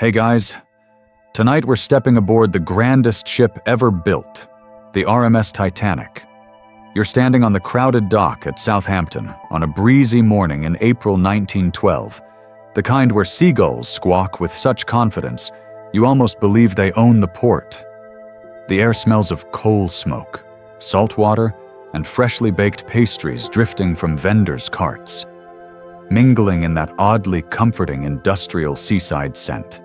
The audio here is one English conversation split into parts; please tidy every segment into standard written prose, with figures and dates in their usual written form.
Hey guys, tonight we're stepping aboard the grandest ship ever built, the RMS Titanic. You're standing on the crowded dock at Southampton on a breezy morning in April 1912, the kind where seagulls squawk with such confidence you almost believe they own the port. The air smells of coal smoke, salt water, and freshly baked pastries drifting from vendors' carts, mingling in that oddly comforting industrial seaside scent.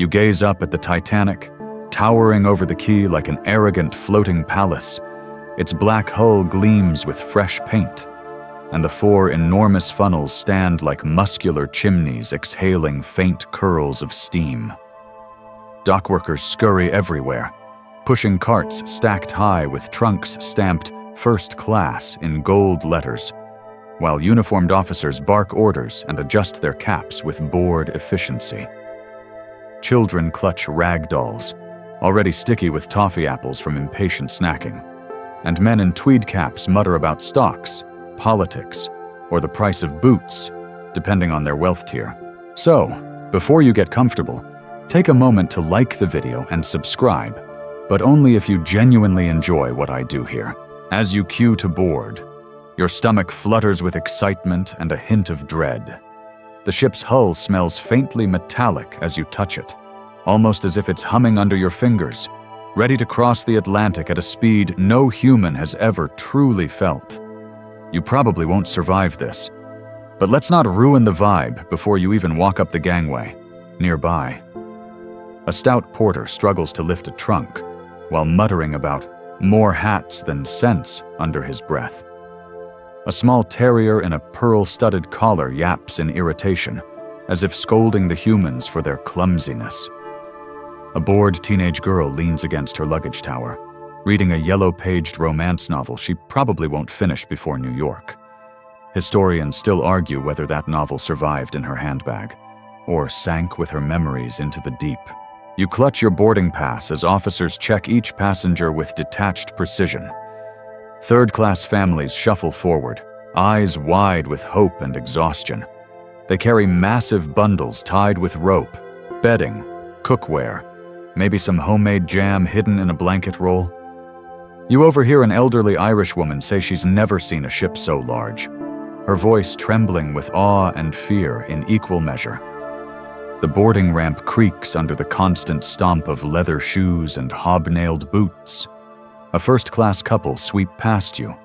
You gaze up at the Titanic, towering over the quay like an arrogant floating palace. Its black hull gleams with fresh paint, and the four enormous funnels stand like muscular chimneys exhaling faint curls of steam. Dockworkers scurry everywhere, pushing carts stacked high with trunks stamped "First Class" in gold letters, while uniformed officers bark orders and adjust their caps with bored efficiency. Children clutch rag dolls, already sticky with toffee apples from impatient snacking, and men in tweed caps mutter about stocks, politics, or the price of boots, depending on their wealth tier. So, before you get comfortable, take a moment to like the video and subscribe, but only if you genuinely enjoy what I do here. As you queue to board, your stomach flutters with excitement and a hint of dread. The ship's hull smells faintly metallic as you touch it, almost as if it's humming under your fingers, ready to cross the Atlantic at a speed no human has ever truly felt. You probably won't survive this, but let's not ruin the vibe before you even walk up the gangway. Nearby, a stout porter struggles to lift a trunk while muttering about more hats than sense under his breath. A small terrier in a pearl-studded collar yaps in irritation, as if scolding the humans for their clumsiness. A bored teenage girl leans against her luggage tower, reading a yellow-paged romance novel she probably won't finish before New York. Historians still argue whether that novel survived in her handbag, or sank with her memories into the deep. You clutch your boarding pass as officers check each passenger with detached precision. Third-class families shuffle forward, eyes wide with hope and exhaustion. They carry massive bundles tied with rope, bedding, cookware, maybe some homemade jam hidden in a blanket roll. You overhear an elderly Irish woman say she's never seen a ship so large, her voice trembling with awe and fear in equal measure. The boarding ramp creaks under the constant stomp of leather shoes and hobnailed boots. A first-class couple sweep past you,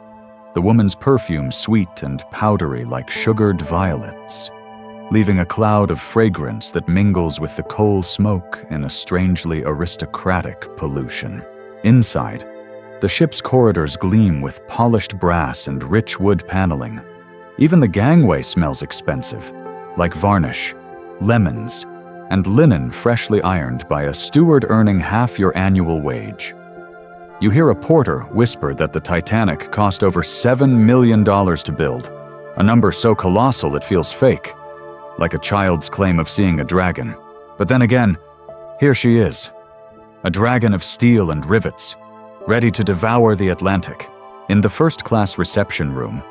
the woman's perfume sweet and powdery like sugared violets, leaving a cloud of fragrance that mingles with the coal smoke in a strangely aristocratic pollution. Inside, the ship's corridors gleam with polished brass and rich wood paneling. Even the gangway smells expensive, like varnish, lemons, and linen freshly ironed by a steward earning half your annual wage. You hear a porter whisper that the Titanic cost over $7 million to build, a number so colossal it feels fake, like a child's claim of seeing a dragon. But then again, here she is, a dragon of steel and rivets, ready to devour the Atlantic. In the first-class reception room,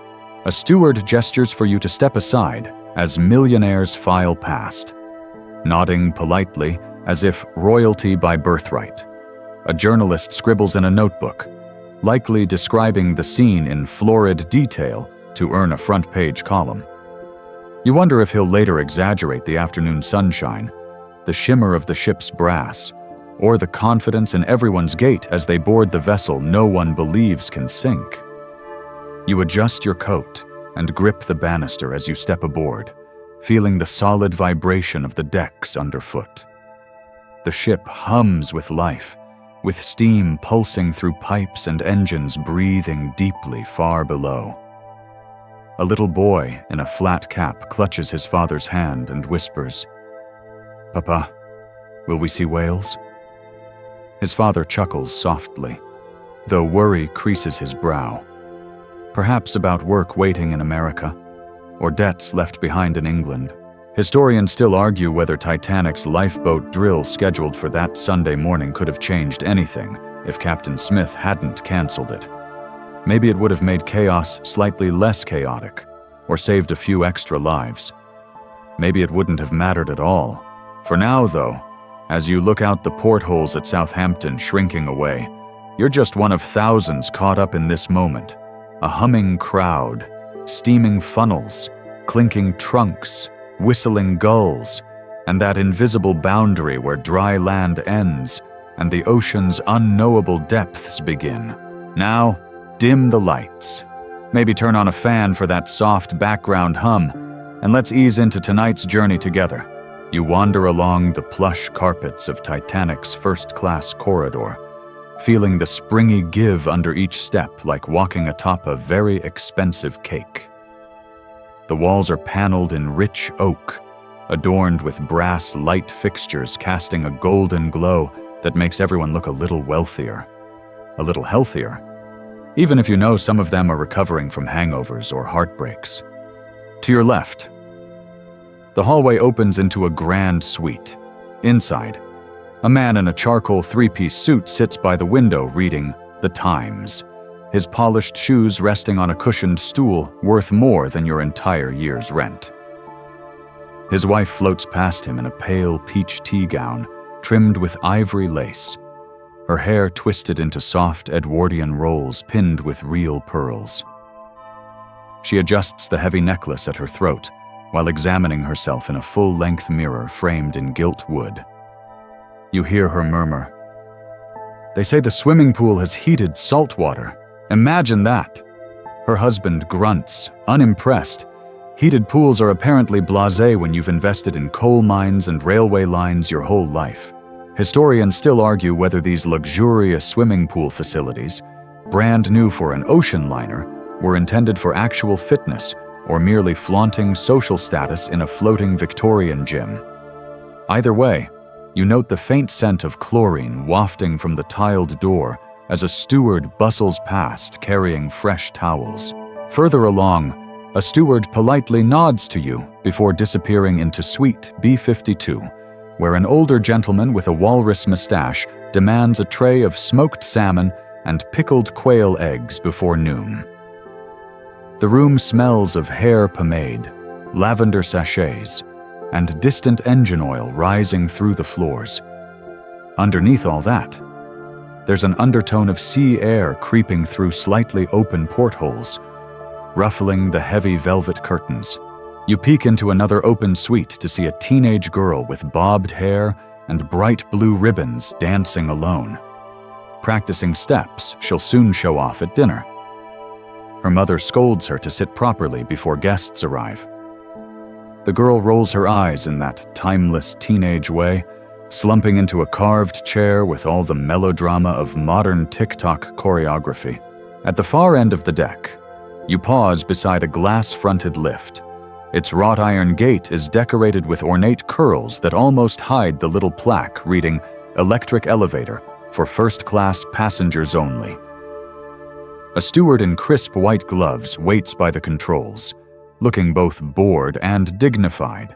a steward gestures for you to step aside as millionaires file past, nodding politely as if royalty by birthright. A journalist scribbles in a notebook, likely describing the scene in florid detail to earn a front-page column. You wonder if he'll later exaggerate the afternoon sunshine, the shimmer of the ship's brass, or the confidence in everyone's gait as they board the vessel no one believes can sink. You adjust your coat and grip the banister as you step aboard, feeling the solid vibration of the decks underfoot. The ship hums with life, with steam pulsing through pipes and engines breathing deeply far below. A little boy in a flat cap clutches his father's hand and whispers, "Papa, will we see whales?" His father chuckles softly, though worry creases his brow. Perhaps about work waiting in America, or debts left behind in England. Historians still argue whether Titanic's lifeboat drill scheduled for that Sunday morning could have changed anything if Captain Smith hadn't canceled it. Maybe it would have made chaos slightly less chaotic, or saved a few extra lives. Maybe it wouldn't have mattered at all. For now, though, As you look out the portholes at Southampton shrinking away, you're just one of thousands caught up in this moment. A humming crowd, steaming funnels, clinking trunks, whistling gulls, and that invisible boundary where dry land ends and the ocean's unknowable depths begin. Now, dim the lights. Maybe turn on a fan for that soft background hum, and let's ease into tonight's journey together. You wander along the plush carpets of Titanic's first-class corridor, feeling the springy give under each step like walking atop a very expensive cake. The walls are paneled in rich oak, adorned with brass light fixtures casting a golden glow that makes everyone look a little wealthier, a little healthier, even if you know some of them are recovering from hangovers or heartbreaks. To your left, the hallway opens into a grand suite. Inside, a man in a charcoal three-piece suit sits by the window reading The Times, his polished shoes resting on a cushioned stool worth more than your entire year's rent. His wife floats past him in a pale peach tea gown trimmed with ivory lace, her hair twisted into soft Edwardian rolls pinned with real pearls. She adjusts the heavy necklace at her throat while examining herself in a full-length mirror framed in gilt wood. You hear her murmur, "They say the swimming pool has heated salt water. Imagine that." Her husband grunts, unimpressed. Heated pools are apparently blasé when you've invested in coal mines and railway lines your whole life. Historians still argue whether these luxurious swimming pool facilities, brand new for an ocean liner, were intended for actual fitness or merely flaunting social status in a floating Victorian gym. Either way, you note the faint scent of chlorine wafting from the tiled door as a steward bustles past carrying fresh towels. Further along, a steward politely nods to you before disappearing into suite B52, where an older gentleman with a walrus mustache demands a tray of smoked salmon and pickled quail eggs before noon. The room smells of hair pomade, lavender sachets, and distant engine oil rising through the floors. Underneath all that, there's an undertone of sea air creeping through slightly open portholes, ruffling the heavy velvet curtains. You peek into another open suite to see a teenage girl with bobbed hair and bright blue ribbons dancing alone. Practicing steps she'll soon show off at dinner. Her mother scolds her to sit properly before guests arrive. The girl rolls her eyes in that timeless teenage way, slumping into a carved chair with all the melodrama of modern TikTok choreography. At the far end of the deck, you pause beside a glass-fronted lift. Its wrought iron gate is decorated with ornate curls that almost hide the little plaque reading "Electric Elevator for first-class passengers only." A steward in crisp white gloves waits by the controls, looking both bored and dignified,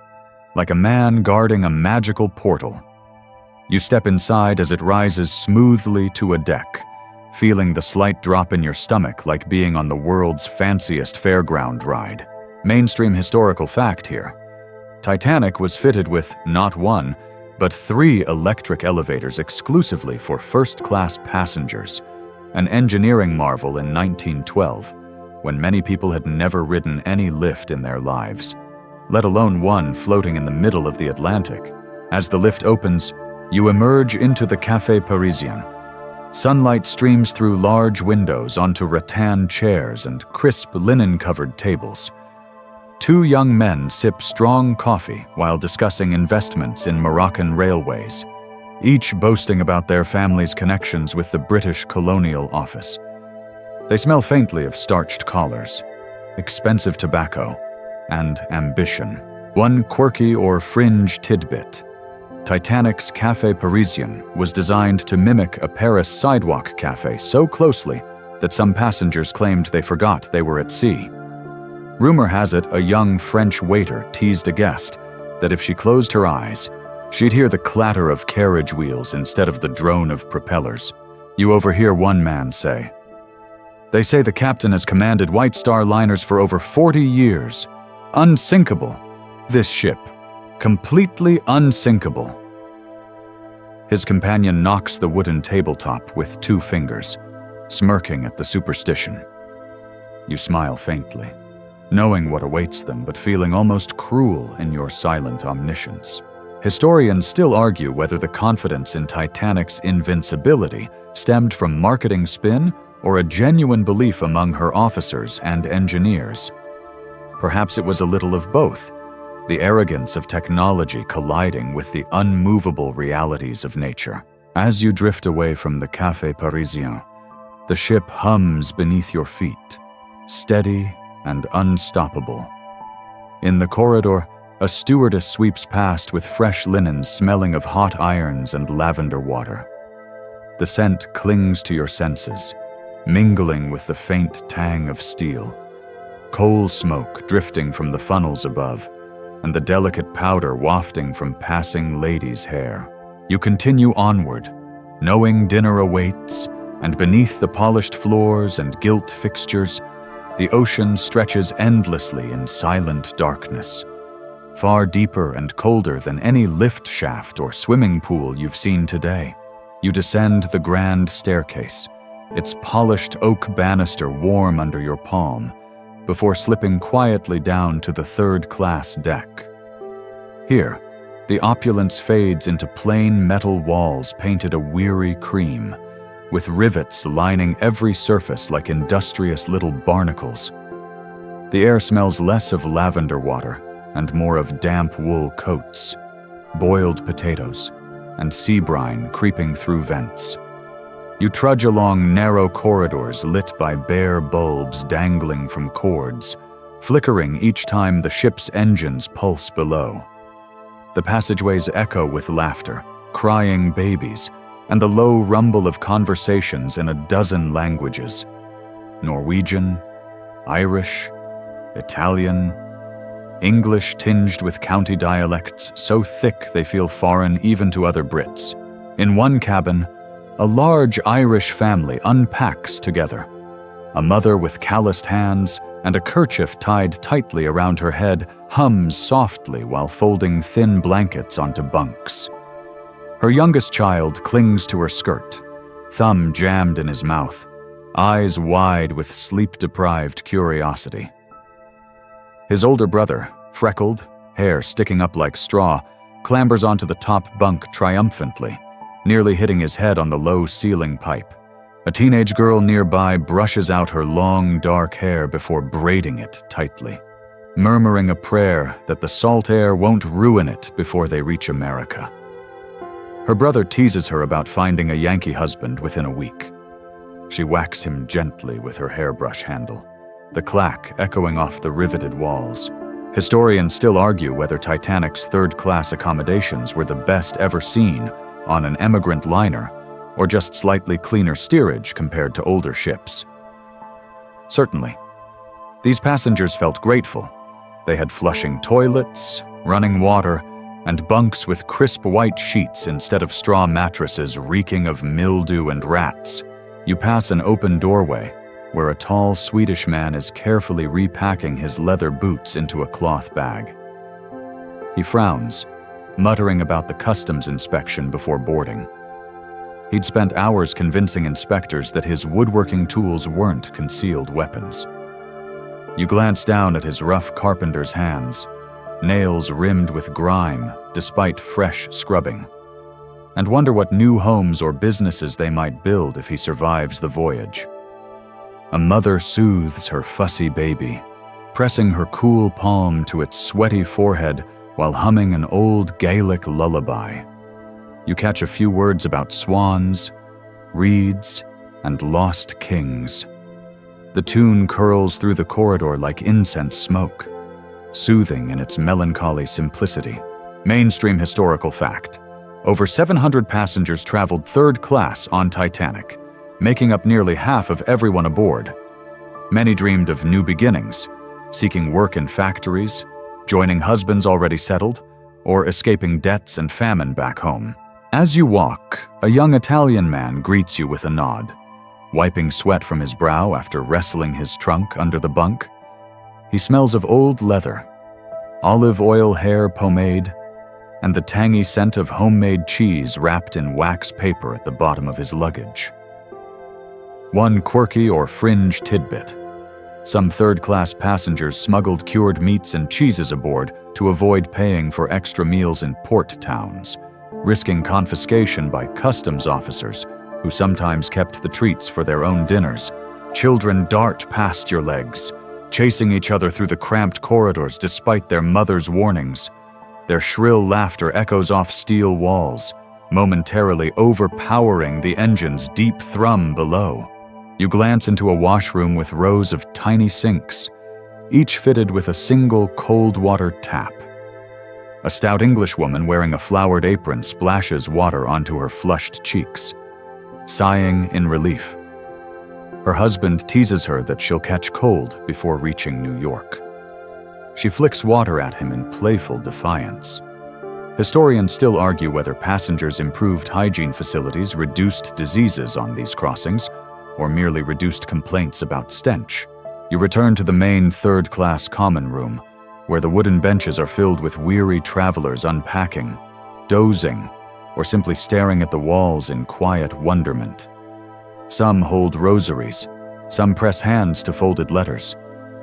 like a man guarding a magical portal. You step inside as it rises smoothly to a deck, feeling the slight drop in your stomach like being on the world's fanciest fairground ride. Mainstream historical fact here. Titanic was fitted with not one, but 3 electric elevators exclusively for first-class passengers, an engineering marvel in 1912, when many people had never ridden any lift in their lives, let alone one floating in the middle of the Atlantic. As the lift opens, you emerge into the Café Parisien. Sunlight streams through large windows onto rattan chairs and crisp linen-covered tables. 2 young men sip strong coffee while discussing investments in Moroccan railways, each boasting about their family's connections with the British Colonial Office. They smell faintly of starched collars, expensive tobacco, and ambition. One quirky or fringe tidbit. Titanic's Café Parisien was designed to mimic a Paris sidewalk cafe so closely that some passengers claimed they forgot they were at sea. Rumor has it a young French waiter teased a guest that if she closed her eyes, she'd hear the clatter of carriage wheels instead of the drone of propellers. You overhear one man say, "They say the captain has commanded White Star liners for over 40 years. Unsinkable. This ship. Completely unsinkable." His companion knocks the wooden tabletop with 2 fingers, smirking at the superstition. You smile faintly, knowing what awaits them but feeling almost cruel in your silent omniscience. Historians still argue whether the confidence in Titanic's invincibility stemmed from marketing spin or a genuine belief among her officers and engineers. Perhaps it was a little of both, the arrogance of technology colliding with the unmovable realities of nature. As you drift away from the Café Parisien, the ship hums beneath your feet, steady and unstoppable. In the corridor, a stewardess sweeps past with fresh linens smelling of hot irons and lavender water. The scent clings to your senses, mingling with the faint tang of steel, coal smoke drifting from the funnels above, and the delicate powder wafting from passing ladies' hair. You continue onward, knowing dinner awaits, and beneath the polished floors and gilt fixtures, the ocean stretches endlessly in silent darkness, far deeper and colder than any lift shaft or swimming pool you've seen today. You descend the grand staircase, its polished oak banister warm under your palm, before slipping quietly down to the third-class deck. Here, the opulence fades into plain metal walls painted a weary cream, with rivets lining every surface like industrious little barnacles. The air smells less of lavender water and more of damp wool coats, boiled potatoes, and sea brine creeping through vents. You trudge along narrow corridors lit by bare bulbs dangling from cords, flickering each time the ship's engines pulse below. The passageways echo with laughter, crying babies, and the low rumble of conversations in a dozen languages: Norwegian, Irish, Italian, English tinged with county dialects so thick they feel foreign even to other Brits. In one cabin, a large Irish family unpacks together. A mother with calloused hands and a kerchief tied tightly around her head hums softly while folding thin blankets onto bunks. Her youngest child clings to her skirt, thumb jammed in his mouth, eyes wide with sleep-deprived curiosity. His older brother, freckled, hair sticking up like straw, clambers onto the top bunk triumphantly, nearly hitting his head on the low ceiling pipe. A teenage girl nearby brushes out her long, dark hair before braiding it tightly, murmuring a prayer that the salt air won't ruin it before they reach America. Her brother teases her about finding a Yankee husband within a week. She whacks him gently with her hairbrush handle, the clack echoing off the riveted walls. Historians still argue whether Titanic's third-class accommodations were the best ever seen on an emigrant liner, or just slightly cleaner steerage compared to older ships. Certainly, these passengers felt grateful. They had flushing toilets, running water, and bunks with crisp white sheets instead of straw mattresses reeking of mildew and rats. You pass an open doorway where a tall Swedish man is carefully repacking his leather boots into a cloth bag. He frowns, muttering about the customs inspection before boarding. He'd spent hours convincing inspectors that his woodworking tools weren't concealed weapons. You glance down at his rough carpenter's hands, nails rimmed with grime despite fresh scrubbing, and wonder what new homes or businesses they might build if he survives the voyage. A mother soothes her fussy baby, pressing her cool palm to its sweaty forehead while humming an old Gaelic lullaby. You catch a few words about swans, reeds, and lost kings. The tune curls through the corridor like incense smoke, soothing in its melancholy simplicity. Mainstream historical fact: over 700 passengers traveled third class on Titanic, making up nearly half of everyone aboard. Many dreamed of new beginnings, seeking work in factories, joining husbands already settled, or escaping debts and famine back home. As you walk, a young Italian man greets you with a nod, wiping sweat from his brow after wrestling his trunk under the bunk. He smells of old leather, olive oil hair pomade, and the tangy scent of homemade cheese wrapped in wax paper at the bottom of his luggage. One quirky or fringe tidbit. Some third-class passengers smuggled cured meats and cheeses aboard to avoid paying for extra meals in port towns, risking confiscation by customs officers who sometimes kept the treats for their own dinners. Children dart past your legs, chasing each other through the cramped corridors despite their mother's warnings. Their shrill laughter echoes off steel walls, momentarily overpowering the engine's deep thrum below. You glance into a washroom with rows of tiny sinks, each fitted with a single cold water tap. A stout Englishwoman wearing a flowered apron splashes water onto her flushed cheeks, sighing in relief. Her husband teases her that she'll catch cold before reaching New York. She flicks water at him in playful defiance. Historians still argue whether passengers' improved hygiene facilities reduced diseases on these crossings, or merely reduced complaints about stench. You return to the main third-class common room, where the wooden benches are filled with weary travelers unpacking, dozing, or simply staring at the walls in quiet wonderment. Some hold rosaries, some press hands to folded letters,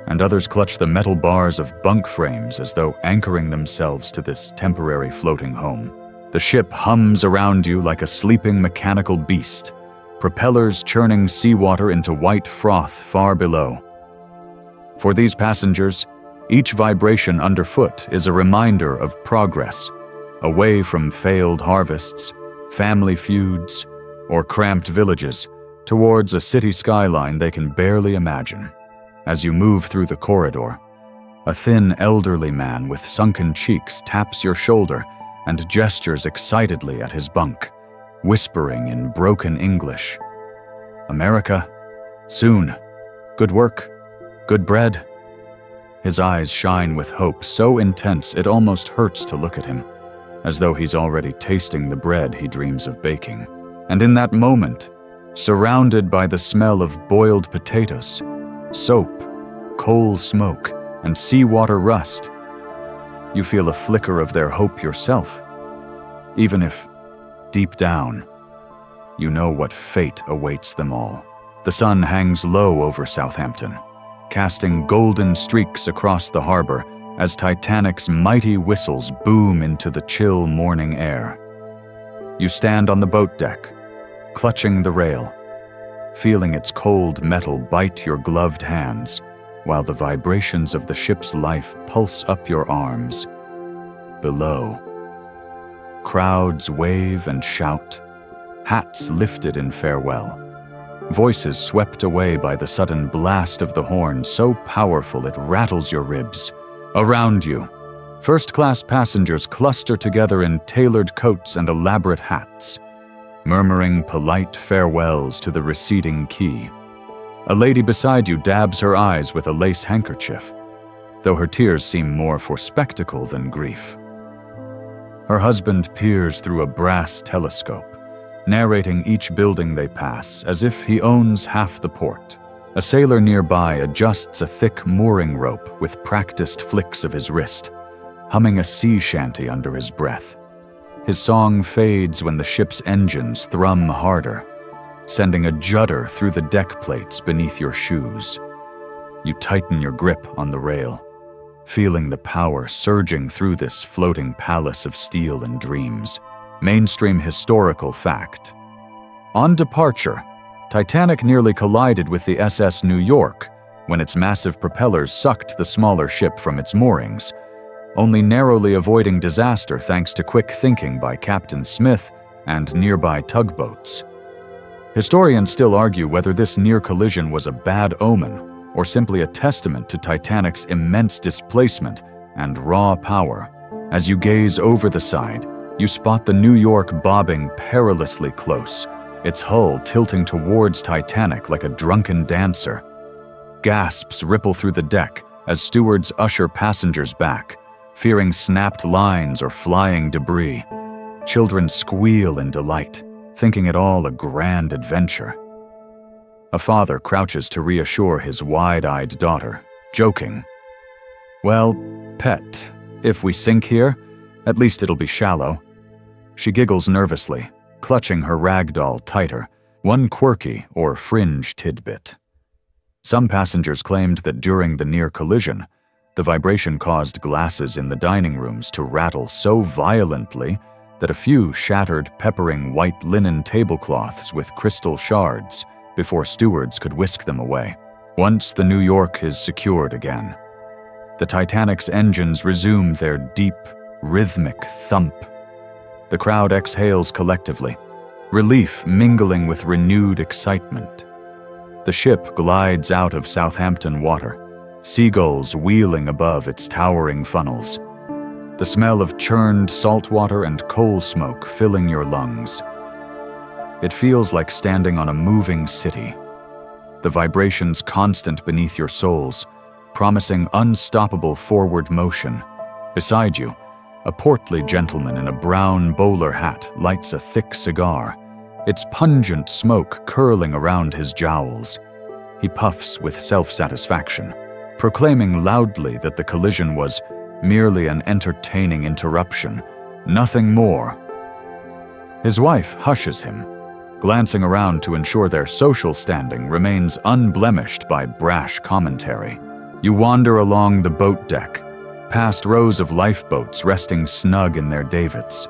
and others clutch the metal bars of bunk frames as though anchoring themselves to this temporary floating home. The ship hums around you like a sleeping mechanical beast, propellers churning seawater into white froth far below. For these passengers, each vibration underfoot is a reminder of progress, away from failed harvests, family feuds, or cramped villages, towards a city skyline they can barely imagine. As you move through the corridor, a thin elderly man with sunken cheeks taps your shoulder and gestures excitedly at his bunk, whispering in broken English, "America, soon. Good work, good bread." His eyes shine with hope so intense it almost hurts to look at him, as though he's already tasting the bread he dreams of baking. And in that moment, surrounded by the smell of boiled potatoes, soap, coal smoke, and seawater rust, you feel a flicker of their hope yourself, even if, deep down, you know what fate awaits them all. The sun hangs low over Southampton, casting golden streaks across the harbor as Titanic's mighty whistles boom into the chill morning air. You stand on the boat deck, clutching the rail, feeling its cold metal bite your gloved hands, while the vibrations of the ship's life pulse up your arms. Below, crowds wave and shout, hats lifted in farewell, voices swept away by the sudden blast of the horn so powerful it rattles your ribs. Around you, first-class passengers cluster together in tailored coats and elaborate hats, murmuring polite farewells to the receding quay. A lady beside you dabs her eyes with a lace handkerchief, though her tears seem more for spectacle than grief. Her husband peers through a brass telescope, narrating each building they pass as if he owns half the port. A sailor nearby adjusts a thick mooring rope with practiced flicks of his wrist, humming a sea shanty under his breath. His song fades when the ship's engines thrum harder, sending a judder through the deck plates beneath your shoes. You tighten your grip on the rail, feeling the power surging through this floating palace of steel and dreams. Mainstream historical fact. On departure, Titanic nearly collided with the SS New York when its massive propellers sucked the smaller ship from its moorings, only narrowly avoiding disaster thanks to quick thinking by Captain Smith and nearby tugboats. Historians still argue whether this near collision was a bad omen or simply a testament to Titanic's immense displacement and raw power. As you gaze over the side, you spot the New York bobbing perilously close, its hull tilting towards Titanic like a drunken dancer. Gasps ripple through the deck as stewards usher passengers back, fearing snapped lines or flying debris. Children squeal in delight, thinking it all a grand adventure. A father crouches to reassure his wide-eyed daughter, joking, "Well, pet, if we sink here, At least it'll be shallow. She giggles nervously, clutching her rag doll tighter, one quirky or fringe tidbit. Some passengers claimed that during the near collision, the vibration caused glasses in the dining rooms to rattle so violently that a few shattered, peppering white linen tablecloths with crystal shards before stewards could whisk them away. Once the New York is secured again, the Titanic's engines resume their deep, rhythmic thump. The crowd exhales collectively, relief mingling with renewed excitement. The ship glides out of Southampton water, seagulls wheeling above its towering funnels, the smell of churned salt water and coal smoke filling your lungs. It feels like standing on a moving city, the vibrations constant beneath your soles, promising unstoppable forward motion. Beside you, a portly gentleman in a brown bowler hat lights a thick cigar, its pungent smoke curling around his jowls. He puffs with self-satisfaction, proclaiming loudly that the collision was merely an entertaining interruption, nothing more. His wife hushes him, glancing around to ensure their social standing remains unblemished by brash commentary. You wander along the boat deck, past rows of lifeboats resting snug in their davits.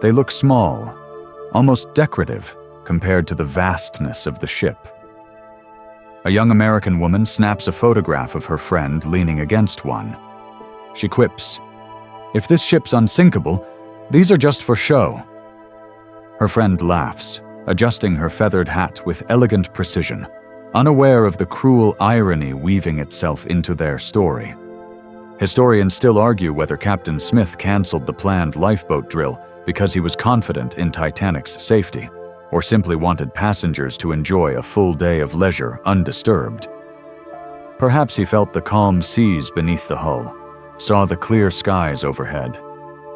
They look small, almost decorative compared to the vastness of the ship. A young American woman snaps a photograph of her friend leaning against one. She quips, "If this ship's unsinkable, these are just for show." Her friend laughs, adjusting her feathered hat with elegant precision, unaware of the cruel irony weaving itself into their story. Historians still argue whether Captain Smith canceled the planned lifeboat drill because he was confident in Titanic's safety, or simply wanted passengers to enjoy a full day of leisure undisturbed. Perhaps he felt the calm seas beneath the hull, saw the clear skies overhead,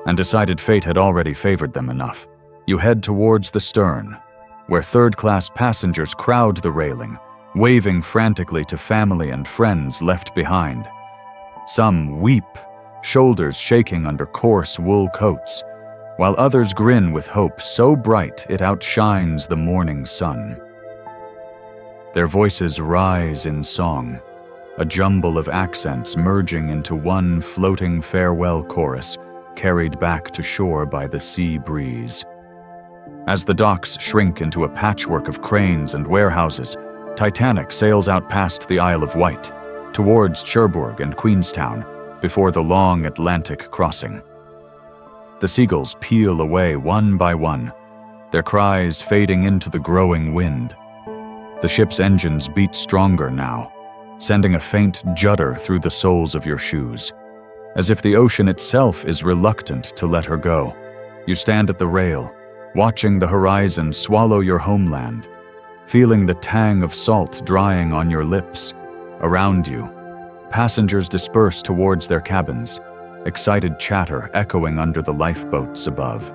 and decided fate had already favored them enough. You head towards the stern, where third-class passengers crowd the railing, waving frantically to family and friends left behind. Some weep, shoulders shaking under coarse wool coats, while others grin with hope so bright it outshines the morning sun. Their voices rise in song, a jumble of accents merging into one floating farewell chorus carried back to shore by the sea breeze. As the docks shrink into a patchwork of cranes and warehouses, Titanic sails out past the Isle of Wight, towards Cherbourg and Queenstown, before the long Atlantic crossing. The seagulls peel away one by one, their cries fading into the growing wind. The ship's engines beat stronger now, sending a faint judder through the soles of your shoes. As if the ocean itself is reluctant to let her go, you stand at the rail, watching the horizon swallow your homeland, feeling the tang of salt drying on your lips. Around you, passengers disperse towards their cabins, excited chatter echoing under the lifeboats above.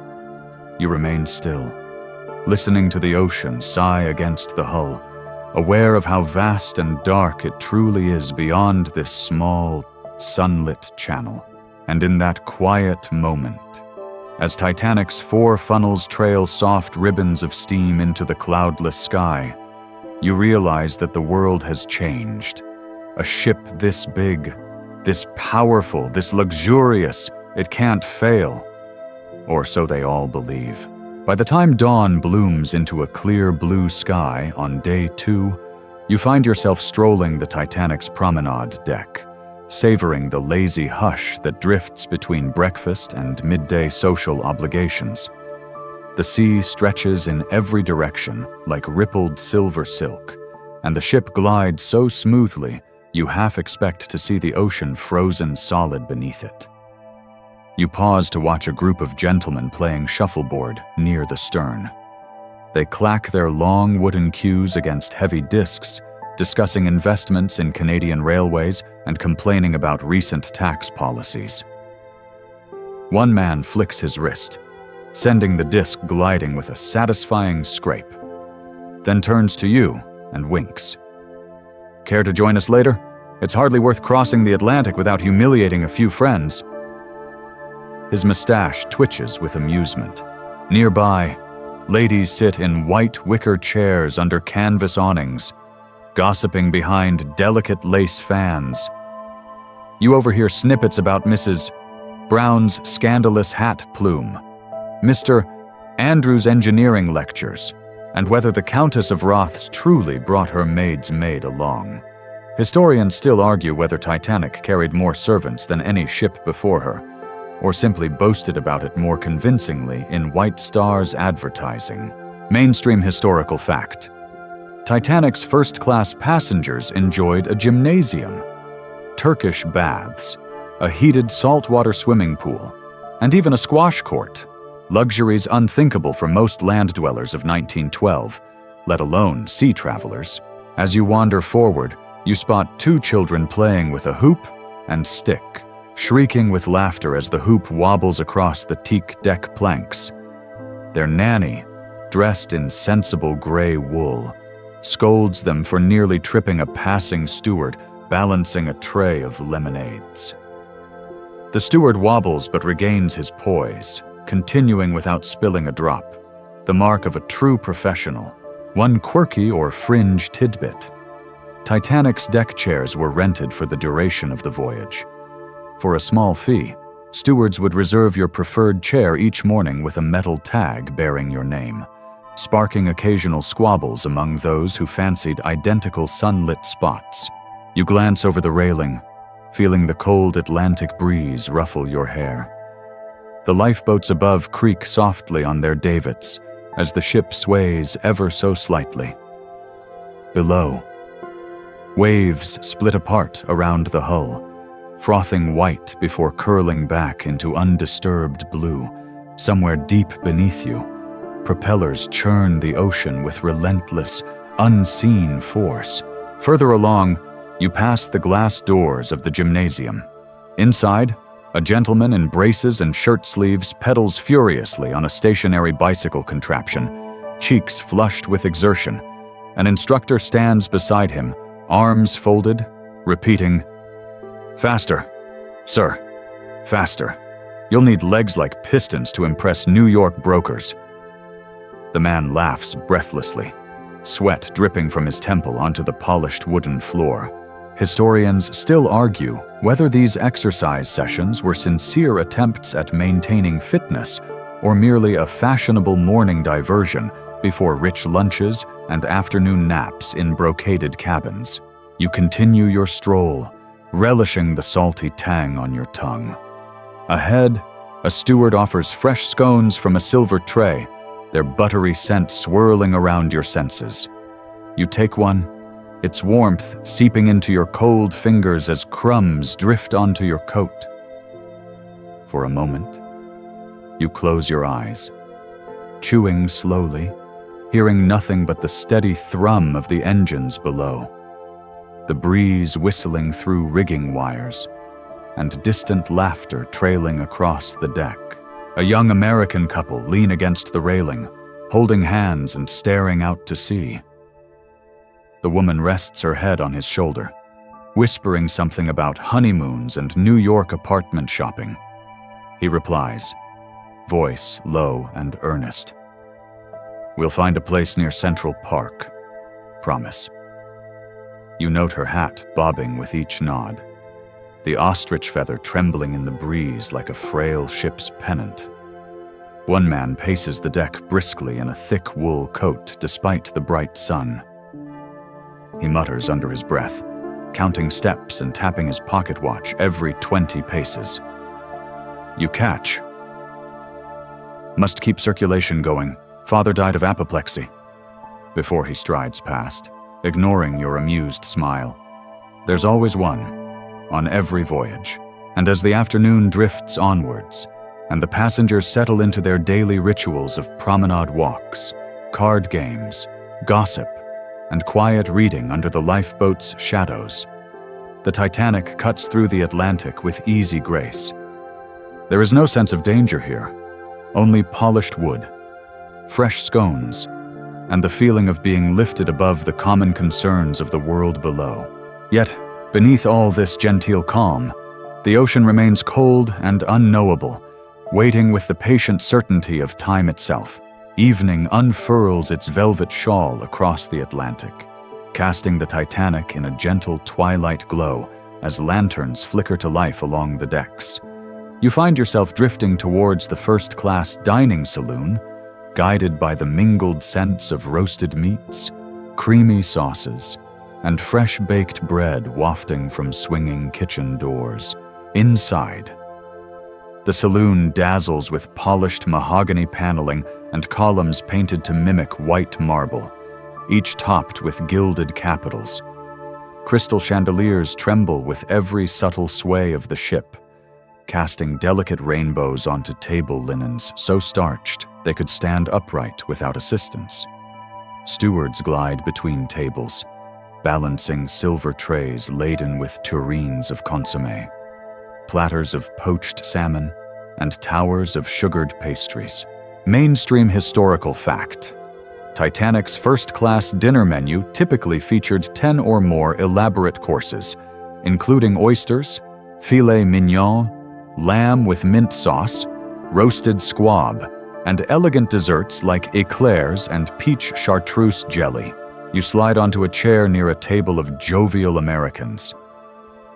You remain still, listening to the ocean sigh against the hull, aware of how vast and dark it truly is beyond this small, sunlit channel. And in that quiet moment, as Titanic's 4 funnels trail soft ribbons of steam into the cloudless sky, you realize that the world has changed. A ship this big, this powerful, this luxurious, it can't fail. Or so they all believe. By the time dawn blooms into a clear blue sky on day 2, you find yourself strolling the Titanic's promenade deck, savoring the lazy hush that drifts between breakfast and midday social obligations. The sea stretches in every direction like rippled silver silk, and the ship glides so smoothly you half expect to see the ocean frozen solid beneath it. You pause to watch a group of gentlemen playing shuffleboard near the stern. They clack their long wooden cues against heavy discs, discussing investments in Canadian railways and complaining about recent tax policies. One man flicks his wrist, sending the disc gliding with a satisfying scrape, then turns to you and winks. Care to join us later? It's hardly worth crossing the Atlantic without humiliating a few friends. His mustache twitches with amusement. Nearby, ladies sit in white wicker chairs under canvas awnings, gossiping behind delicate lace fans. You overhear snippets about Mrs. Brown's scandalous hat plume, Mr. Andrews' engineering lectures, and whether the Countess of Roths truly brought her maid's maid along. Historians still argue whether Titanic carried more servants than any ship before her, or simply boasted about it more convincingly in White Star's advertising. Mainstream historical fact: Titanic's first-class passengers enjoyed a gymnasium, Turkish baths, a heated saltwater swimming pool, and even a squash court, luxuries unthinkable for most land dwellers of 1912, let alone sea travelers. As you wander forward, you spot two children playing with a hoop and stick, shrieking with laughter as the hoop wobbles across the teak deck planks. Their nanny, dressed in sensible gray wool, scolds them for nearly tripping a passing steward balancing a tray of lemonades. The steward wobbles but regains his poise, continuing without spilling a drop, the mark of a true professional, one quirky or fringe tidbit. Titanic's deck chairs were rented for the duration of the voyage. For a small fee, stewards would reserve your preferred chair each morning with a metal tag bearing your name, sparking occasional squabbles among those who fancied identical sunlit spots. You glance over the railing, feeling the cold Atlantic breeze ruffle your hair. The lifeboats above creak softly on their davits as the ship sways ever so slightly. Below, waves split apart around the hull, frothing white before curling back into undisturbed blue. Somewhere deep beneath you, propellers churn the ocean with relentless, unseen force. Further along, you pass the glass doors of the gymnasium. Inside, a gentleman in braces and shirt sleeves pedals furiously on a stationary bicycle contraption, cheeks flushed with exertion. An instructor stands beside him, arms folded, repeating, "Faster, sir, faster. You'll need legs like pistons to impress New York brokers." The man laughs breathlessly, sweat dripping from his temple onto the polished wooden floor. Historians still argue whether these exercise sessions were sincere attempts at maintaining fitness or merely a fashionable morning diversion before rich lunches and afternoon naps in brocaded cabins. You continue your stroll, relishing the salty tang on your tongue. Ahead, a steward offers fresh scones from a silver tray, their buttery scent swirling around your senses. You take one, its warmth seeping into your cold fingers as crumbs drift onto your coat. For a moment, you close your eyes, chewing slowly, hearing nothing but the steady thrum of the engines below, the breeze whistling through rigging wires, and distant laughter trailing across the deck. A young American couple lean against the railing, holding hands and staring out to sea. The woman rests her head on his shoulder, whispering something about honeymoons and New York apartment shopping. He replies, voice low and earnest, "We'll find a place near Central Park. Promise." You note her hat bobbing with each nod, the ostrich feather trembling in the breeze like a frail ship's pennant. One man paces the deck briskly in a thick wool coat despite the bright sun. He mutters under his breath, counting steps and tapping his pocket watch every 20 paces. You catch. "Must keep circulation going. Father died of apoplexy," before he strides past, ignoring your amused smile. There's always one, on every voyage, and as the afternoon drifts onwards, and the passengers settle into their daily rituals of promenade walks, card games, gossip, and quiet reading under the lifeboat's shadows, the Titanic cuts through the Atlantic with easy grace. There is no sense of danger here, only polished wood, fresh scones, and the feeling of being lifted above the common concerns of the world below. Yet, beneath all this genteel calm, the ocean remains cold and unknowable, waiting with the patient certainty of time itself. Evening unfurls its velvet shawl across the Atlantic, casting the Titanic in a gentle twilight glow as lanterns flicker to life along the decks. You find yourself drifting towards the first-class dining saloon, guided by the mingled scents of roasted meats, creamy sauces, and fresh-baked bread wafting from swinging kitchen doors. Inside, the saloon dazzles with polished mahogany paneling and columns painted to mimic white marble, each topped with gilded capitals. Crystal chandeliers tremble with every subtle sway of the ship, casting delicate rainbows onto table linens so starched they could stand upright without assistance. Stewards glide between tables, balancing silver trays laden with tureens of consommé, platters of poached salmon, and towers of sugared pastries. Mainstream historical fact: Titanic's first-class dinner menu typically featured 10 or more elaborate courses, including oysters, filet mignon, lamb with mint sauce, roasted squab, and elegant desserts like eclairs and peach chartreuse jelly. You slide onto a chair near a table of jovial Americans.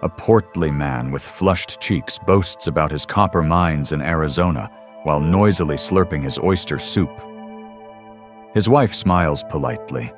A portly man with flushed cheeks boasts about his copper mines in Arizona while noisily slurping his oyster soup. His wife smiles politely,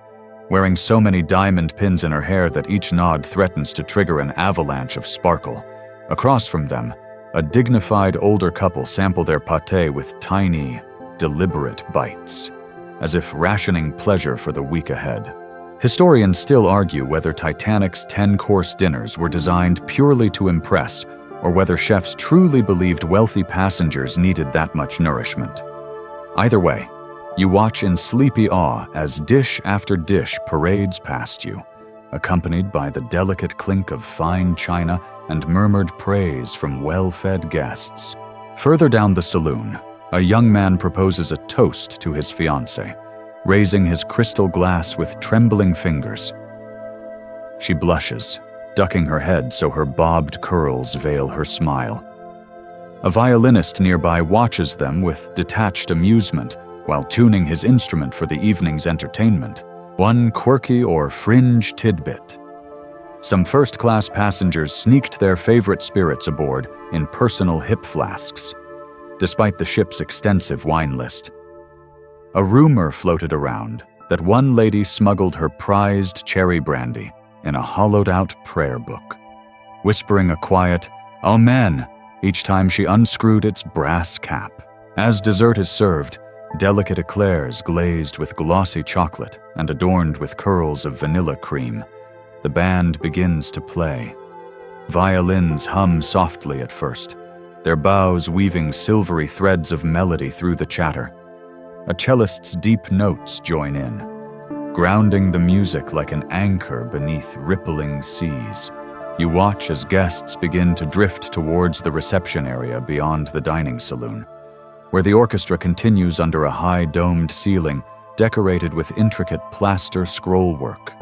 wearing so many diamond pins in her hair that each nod threatens to trigger an avalanche of sparkle. Across from them, a dignified older couple sample their pâté with tiny, deliberate bites, as if rationing pleasure for the week ahead. Historians still argue whether Titanic's 10-course dinners were designed purely to impress, or whether chefs truly believed wealthy passengers needed that much nourishment. Either way, you watch in sleepy awe as dish after dish parades past you, accompanied by the delicate clink of fine china and murmured praise from well-fed guests. Further down the saloon, a young man proposes a toast to his fiancée, raising his crystal glass with trembling fingers. She blushes, ducking her head so her bobbed curls veil her smile. A violinist nearby watches them with detached amusement while tuning his instrument for the evening's entertainment. One quirky or fringe tidbit: some first-class passengers sneaked their favorite spirits aboard in personal hip flasks, despite the ship's extensive wine list. A rumor floated around that one lady smuggled her prized cherry brandy in a hollowed-out prayer book, whispering a quiet "Amen" each time she unscrewed its brass cap. As dessert is served, delicate eclairs glazed with glossy chocolate and adorned with curls of vanilla cream, the band begins to play. Violins hum softly at first, their bows weaving silvery threads of melody through the chatter. A cellist's deep notes join in, grounding the music like an anchor beneath rippling seas. You watch as guests begin to drift towards the reception area beyond the dining saloon, where the orchestra continues under a high domed ceiling decorated with intricate plaster scrollwork.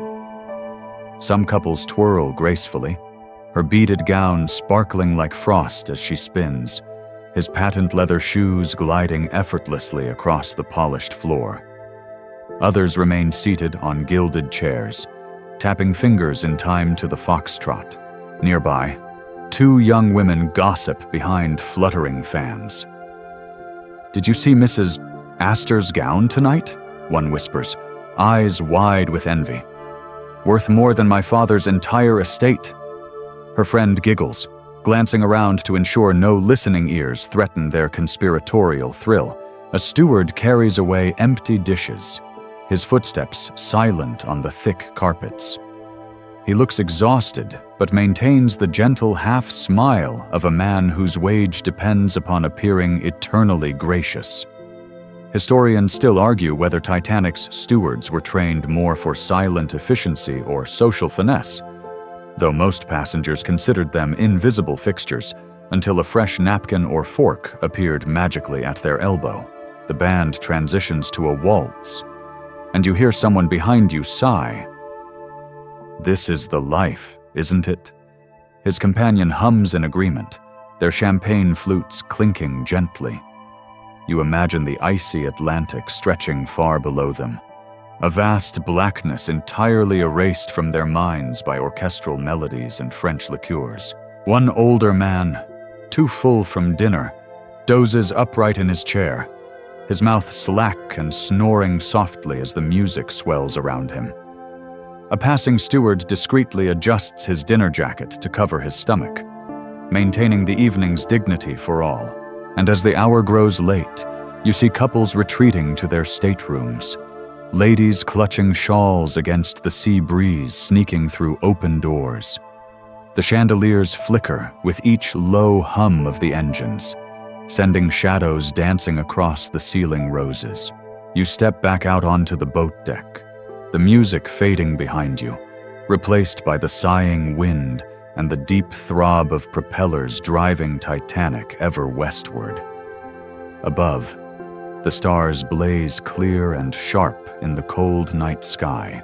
Some couples twirl gracefully, her beaded gown sparkling like frost as she spins, his patent leather shoes gliding effortlessly across the polished floor. Others remain seated on gilded chairs, tapping fingers in time to the foxtrot. Nearby, two young women gossip behind fluttering fans. "Did you see Mrs. Astor's gown tonight?" one whispers, eyes wide with envy. "Worth more than my father's entire estate." Her friend giggles, glancing around to ensure no listening ears threaten their conspiratorial thrill. A steward carries away empty dishes, his footsteps silent on the thick carpets. He looks exhausted, but maintains the gentle half-smile of a man whose wage depends upon appearing eternally gracious. Historians still argue whether Titanic's stewards were trained more for silent efficiency or social finesse, though most passengers considered them invisible fixtures until a fresh napkin or fork appeared magically at their elbow. The band transitions to a waltz, and you hear someone behind you sigh. "This is the life, isn't it?" His companion hums in agreement, their champagne flutes clinking gently. you imagine the icy Atlantic stretching far below them, a vast blackness entirely erased from their minds by orchestral melodies and French liqueurs. One older man, too full from dinner, dozes upright in his chair, his mouth slack and snoring softly as the music swells around him. A passing steward discreetly adjusts his dinner jacket to cover his stomach, maintaining the evening's dignity for all. And as the hour grows late, you see couples retreating to their staterooms, ladies clutching shawls against the sea breeze sneaking through open doors. The chandeliers flicker with each low hum of the engines, sending shadows dancing across the ceiling roses. You step back out onto the boat deck, the music fading behind you, replaced by the sighing wind and the deep throb of propellers driving Titanic ever westward. Above, the stars blaze clear and sharp in the cold night sky,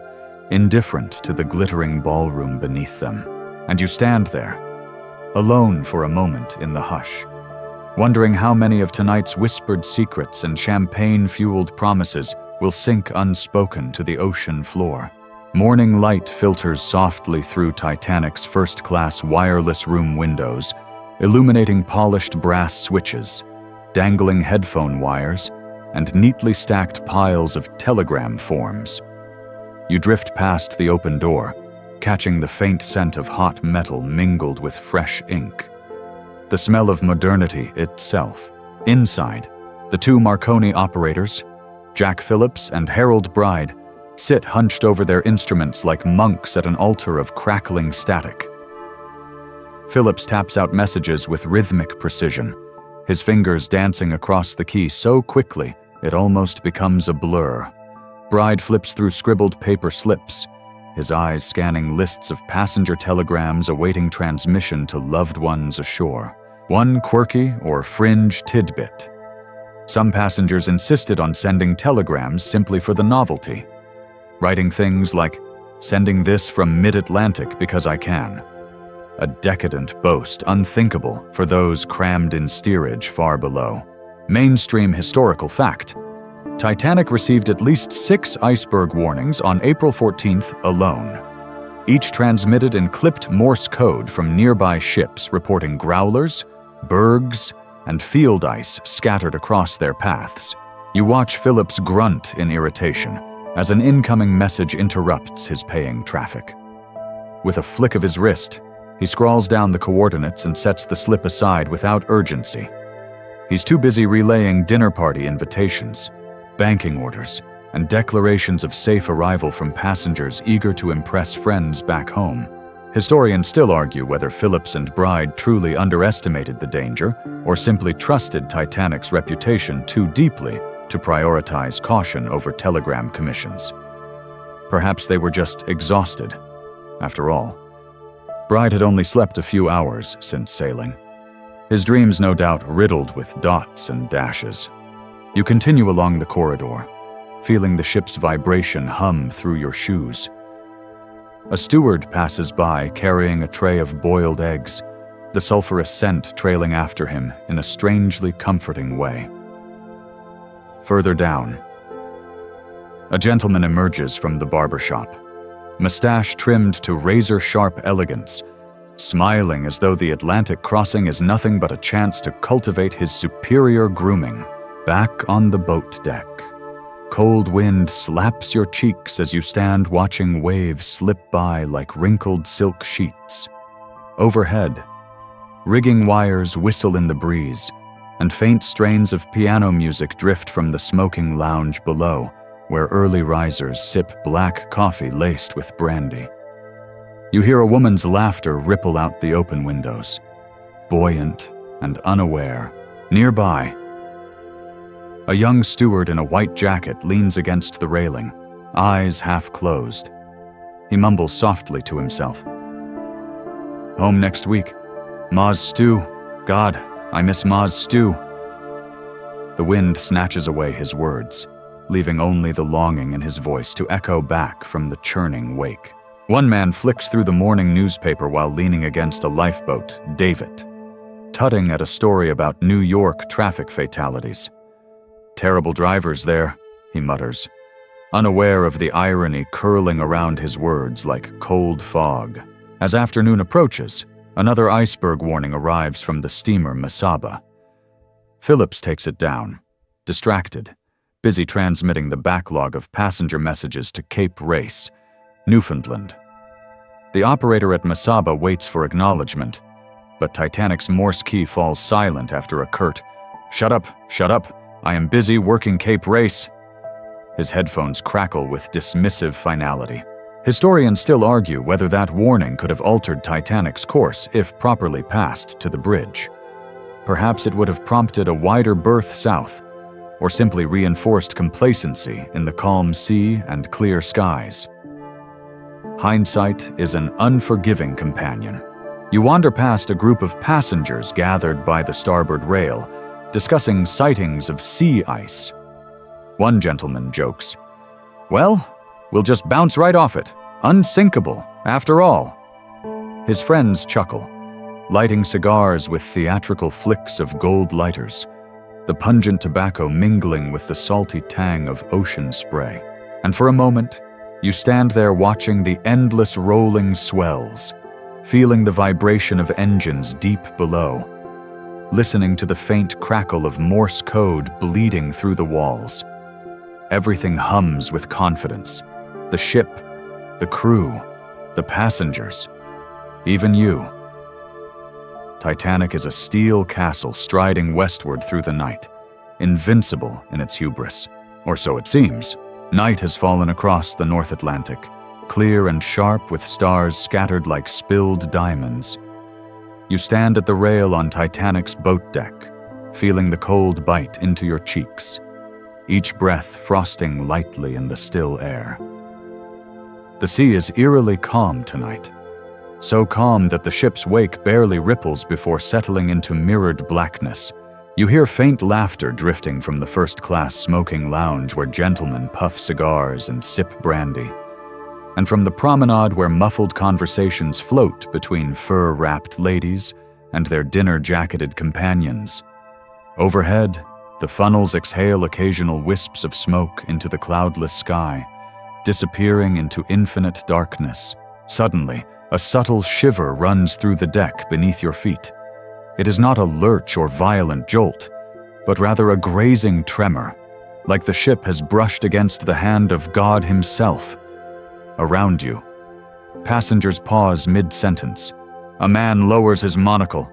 indifferent to the glittering ballroom beneath them. And you stand there, alone for a moment in the hush, wondering how many of tonight's whispered secrets and champagne-fueled promises will sink unspoken to the ocean floor. Morning light filters softly through Titanic's first-class wireless room windows, illuminating polished brass switches, dangling headphone wires, and neatly stacked piles of telegram forms. You drift past the open door, catching the faint scent of hot metal mingled with fresh ink. The smell of modernity itself. Inside, the two Marconi operators, Jack Phillips and Harold Bride, sit hunched over their instruments like monks at an altar of crackling static. Phillips taps out messages with rhythmic precision, his fingers dancing across the key so quickly it almost becomes a blur. Bride flips through scribbled paper slips, his eyes scanning lists of passenger telegrams awaiting transmission to loved ones ashore. One quirky or fringe tidbit. Some passengers insisted on sending telegrams simply for the novelty, writing things like, "Sending this from mid-Atlantic because I can." A decadent boast unthinkable for those crammed in steerage far below. Mainstream historical fact: Titanic received at least 6 iceberg warnings on April 14th alone, each transmitted in clipped Morse code from nearby ships reporting growlers, bergs, and field ice scattered across their paths. You watch Phillips grunt in irritation as an incoming message interrupts his paying traffic. With a flick of his wrist, he scrawls down the coordinates and sets the slip aside without urgency. He's too busy relaying dinner party invitations, banking orders, and declarations of safe arrival from passengers eager to impress friends back home. Historians still argue whether Phillips and Bride truly underestimated the danger or simply trusted Titanic's reputation too deeply to prioritize caution over telegram commissions. Perhaps they were just exhausted. After all, Bride had only slept a few hours since sailing. His dreams no doubt riddled with dots and dashes. You continue along the corridor, feeling the ship's vibration hum through your shoes. A steward passes by carrying a tray of boiled eggs, the sulphurous scent trailing after him in a strangely comforting way. Further down, a gentleman emerges from the barber shop, mustache trimmed to razor-sharp elegance, smiling as though the Atlantic crossing is nothing but a chance to cultivate his superior grooming. Back on the boat deck, cold wind slaps your cheeks as you stand watching waves slip by like wrinkled silk sheets. Overhead, rigging wires whistle in the breeze, and faint strains of piano music drift from the smoking lounge below, where early risers sip black coffee laced with brandy. You hear a woman's laughter ripple out the open windows, buoyant and unaware. Nearby, a young steward in a white jacket leans against the railing, eyes half closed. He mumbles softly to himself. "Home next week. Ma's stew. God, I miss Ma's stew." The wind snatches away his words, leaving only the longing in his voice to echo back from the churning wake. One man flicks through the morning newspaper while leaning against a lifeboat, David, tutting at a story about New York traffic fatalities. Terrible drivers there, he mutters, unaware of the irony curling around his words like cold fog. As afternoon approaches, another iceberg warning arrives from the steamer Masaba. Phillips takes it down, distracted, busy transmitting the backlog of passenger messages to Cape Race, Newfoundland. The operator at Masaba waits for acknowledgement, but Titanic's Morse key falls silent after a curt, shut up, I am busy working Cape Race." His headphones crackle with dismissive finality. Historians still argue whether that warning could have altered Titanic's course if properly passed to the bridge. Perhaps it would have prompted a wider berth south, or simply reinforced complacency in the calm sea and clear skies. Hindsight is an unforgiving companion. You wander past a group of passengers gathered by the starboard rail, discussing sightings of sea ice. One gentleman jokes, "Well, we'll just bounce right off it. Unsinkable, after all." His friends chuckle, lighting cigars with theatrical flicks of gold lighters, the pungent tobacco mingling with the salty tang of ocean spray. And for a moment, you stand there watching the endless rolling swells, feeling the vibration of engines deep below, listening to the faint crackle of Morse code bleeding through the walls. Everything hums with confidence. The ship, the crew, the passengers, even you. Titanic is a steel castle striding westward through the night, invincible in its hubris. Or so it seems. Night has fallen across the North Atlantic, clear and sharp with stars scattered like spilled diamonds. You stand at the rail on Titanic's boat deck, feeling the cold bite into your cheeks, each breath frosting lightly in the still air. The sea is eerily calm tonight, so calm that the ship's wake barely ripples before settling into mirrored blackness. You hear faint laughter drifting from the first-class smoking lounge where gentlemen puff cigars and sip brandy, and from the promenade where muffled conversations float between fur-wrapped ladies and their dinner-jacketed companions. Overhead, the funnels exhale occasional wisps of smoke into the cloudless sky, disappearing into infinite darkness. Suddenly, a subtle shiver runs through the deck beneath your feet. It is not a lurch or violent jolt, but rather a grazing tremor, like the ship has brushed against the hand of God himself. Around you, passengers pause mid-sentence. A man lowers his monocle.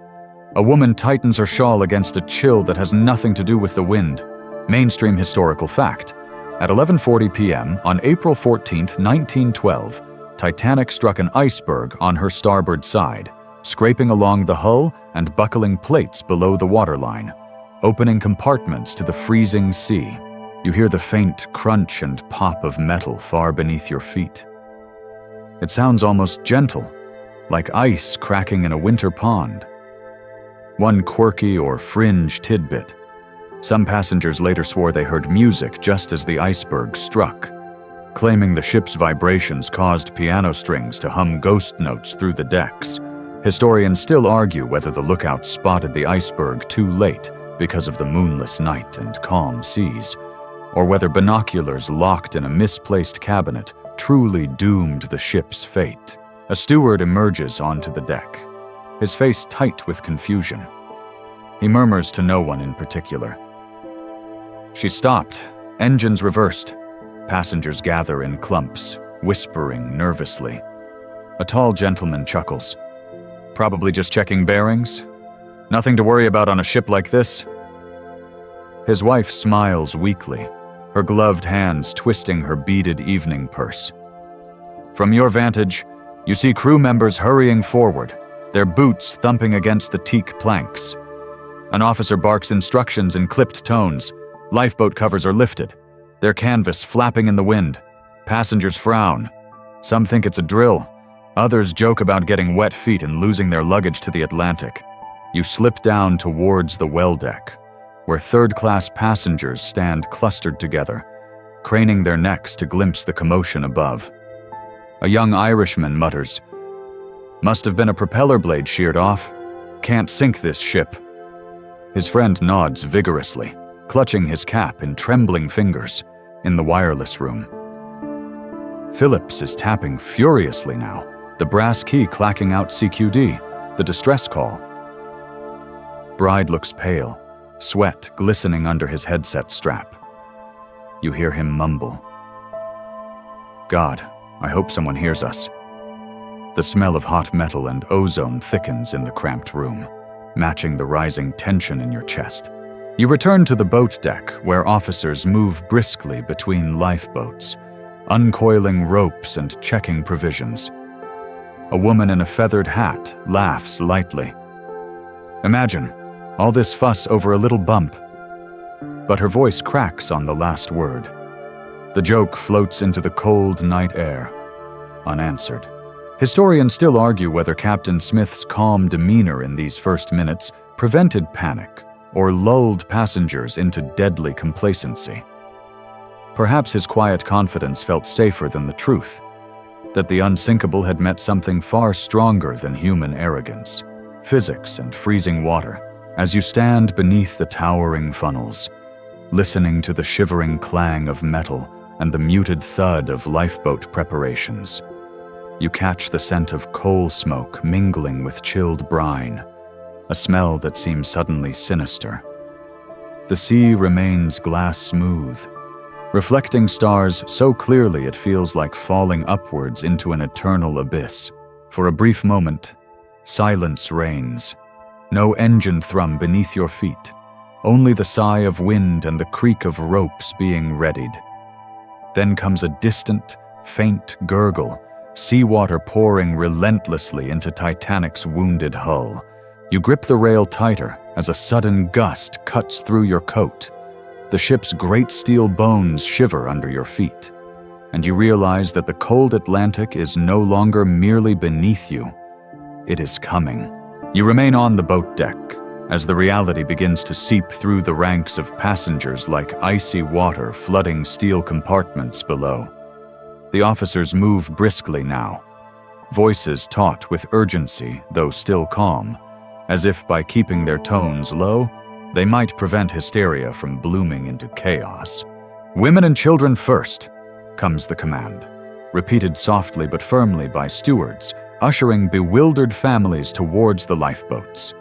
A woman tightens her shawl against a chill that has nothing to do with the wind. Mainstream historical fact. At 11:40 p.m. on April 14, 1912, Titanic struck an iceberg on her starboard side, scraping along the hull and buckling plates below the waterline, opening compartments to the freezing sea. You hear the faint crunch and pop of metal far beneath your feet. It sounds almost gentle, like ice cracking in a winter pond. One quirky or fringe tidbit. Some passengers later swore they heard music just as the iceberg struck, claiming the ship's vibrations caused piano strings to hum ghost notes through the decks. Historians still argue whether the lookout spotted the iceberg too late because of the moonless night and calm seas, or whether binoculars locked in a misplaced cabinet truly doomed the ship's fate. A steward emerges onto the deck, his face tight with confusion. He murmurs to no one in particular. She stopped, engines reversed. Passengers gather in clumps, whispering nervously. A tall gentleman chuckles. Probably just checking bearings. Nothing to worry about on a ship like this. His wife smiles weakly, her gloved hands twisting her beaded evening purse. From your vantage, you see crew members hurrying forward, their boots thumping against the teak planks. An officer barks instructions in clipped tones. Lifeboat covers are lifted, their canvas flapping in the wind. Passengers frown. Some think it's a drill. Others joke about getting wet feet and losing their luggage to the Atlantic. You slip down towards the well deck, where third-class passengers stand clustered together, craning their necks to glimpse the commotion above. A young Irishman mutters, "Must have been a propeller blade sheared off. Can't sink this ship." His friend nods vigorously, clutching his cap in trembling fingers in the wireless room. Phillips is tapping furiously now, the brass key clacking out CQD, the distress call. Bride looks pale, sweat glistening under his headset strap. You hear him mumble, "God, I hope someone hears us." The smell of hot metal and ozone thickens in the cramped room, matching the rising tension in your chest. You return to the boat deck, where officers move briskly between lifeboats, uncoiling ropes and checking provisions. A woman in a feathered hat laughs lightly. Imagine, all this fuss over a little bump. But her voice cracks on the last word. The joke floats into the cold night air, unanswered. Historians still argue whether Captain Smith's calm demeanor in these first minutes prevented panic or lulled passengers into deadly complacency. Perhaps his quiet confidence felt safer than the truth, that the Unsinkable had met something far stronger than human arrogance, physics and freezing water. As you stand beneath the towering funnels, listening to the shivering clang of metal and the muted thud of lifeboat preparations, you catch the scent of coal smoke mingling with chilled brine, a smell that seems suddenly sinister. The sea remains glass smooth, reflecting stars so clearly it feels like falling upwards into an eternal abyss. For a brief moment, silence reigns. No engine thrum beneath your feet, only the sigh of wind and the creak of ropes being readied. Then comes a distant, faint gurgle, seawater pouring relentlessly into Titanic's wounded hull. You grip the rail tighter as a sudden gust cuts through your coat. The ship's great steel bones shiver under your feet, and you realize that the cold Atlantic is no longer merely beneath you. It is coming. You remain on the boat deck as the reality begins to seep through the ranks of passengers like icy water flooding steel compartments below. The officers move briskly now, voices taut with urgency, though still calm, as if by keeping their tones low, they might prevent hysteria from blooming into chaos. "Women and children first," comes the command, repeated softly but firmly by stewards, ushering bewildered families towards the lifeboats.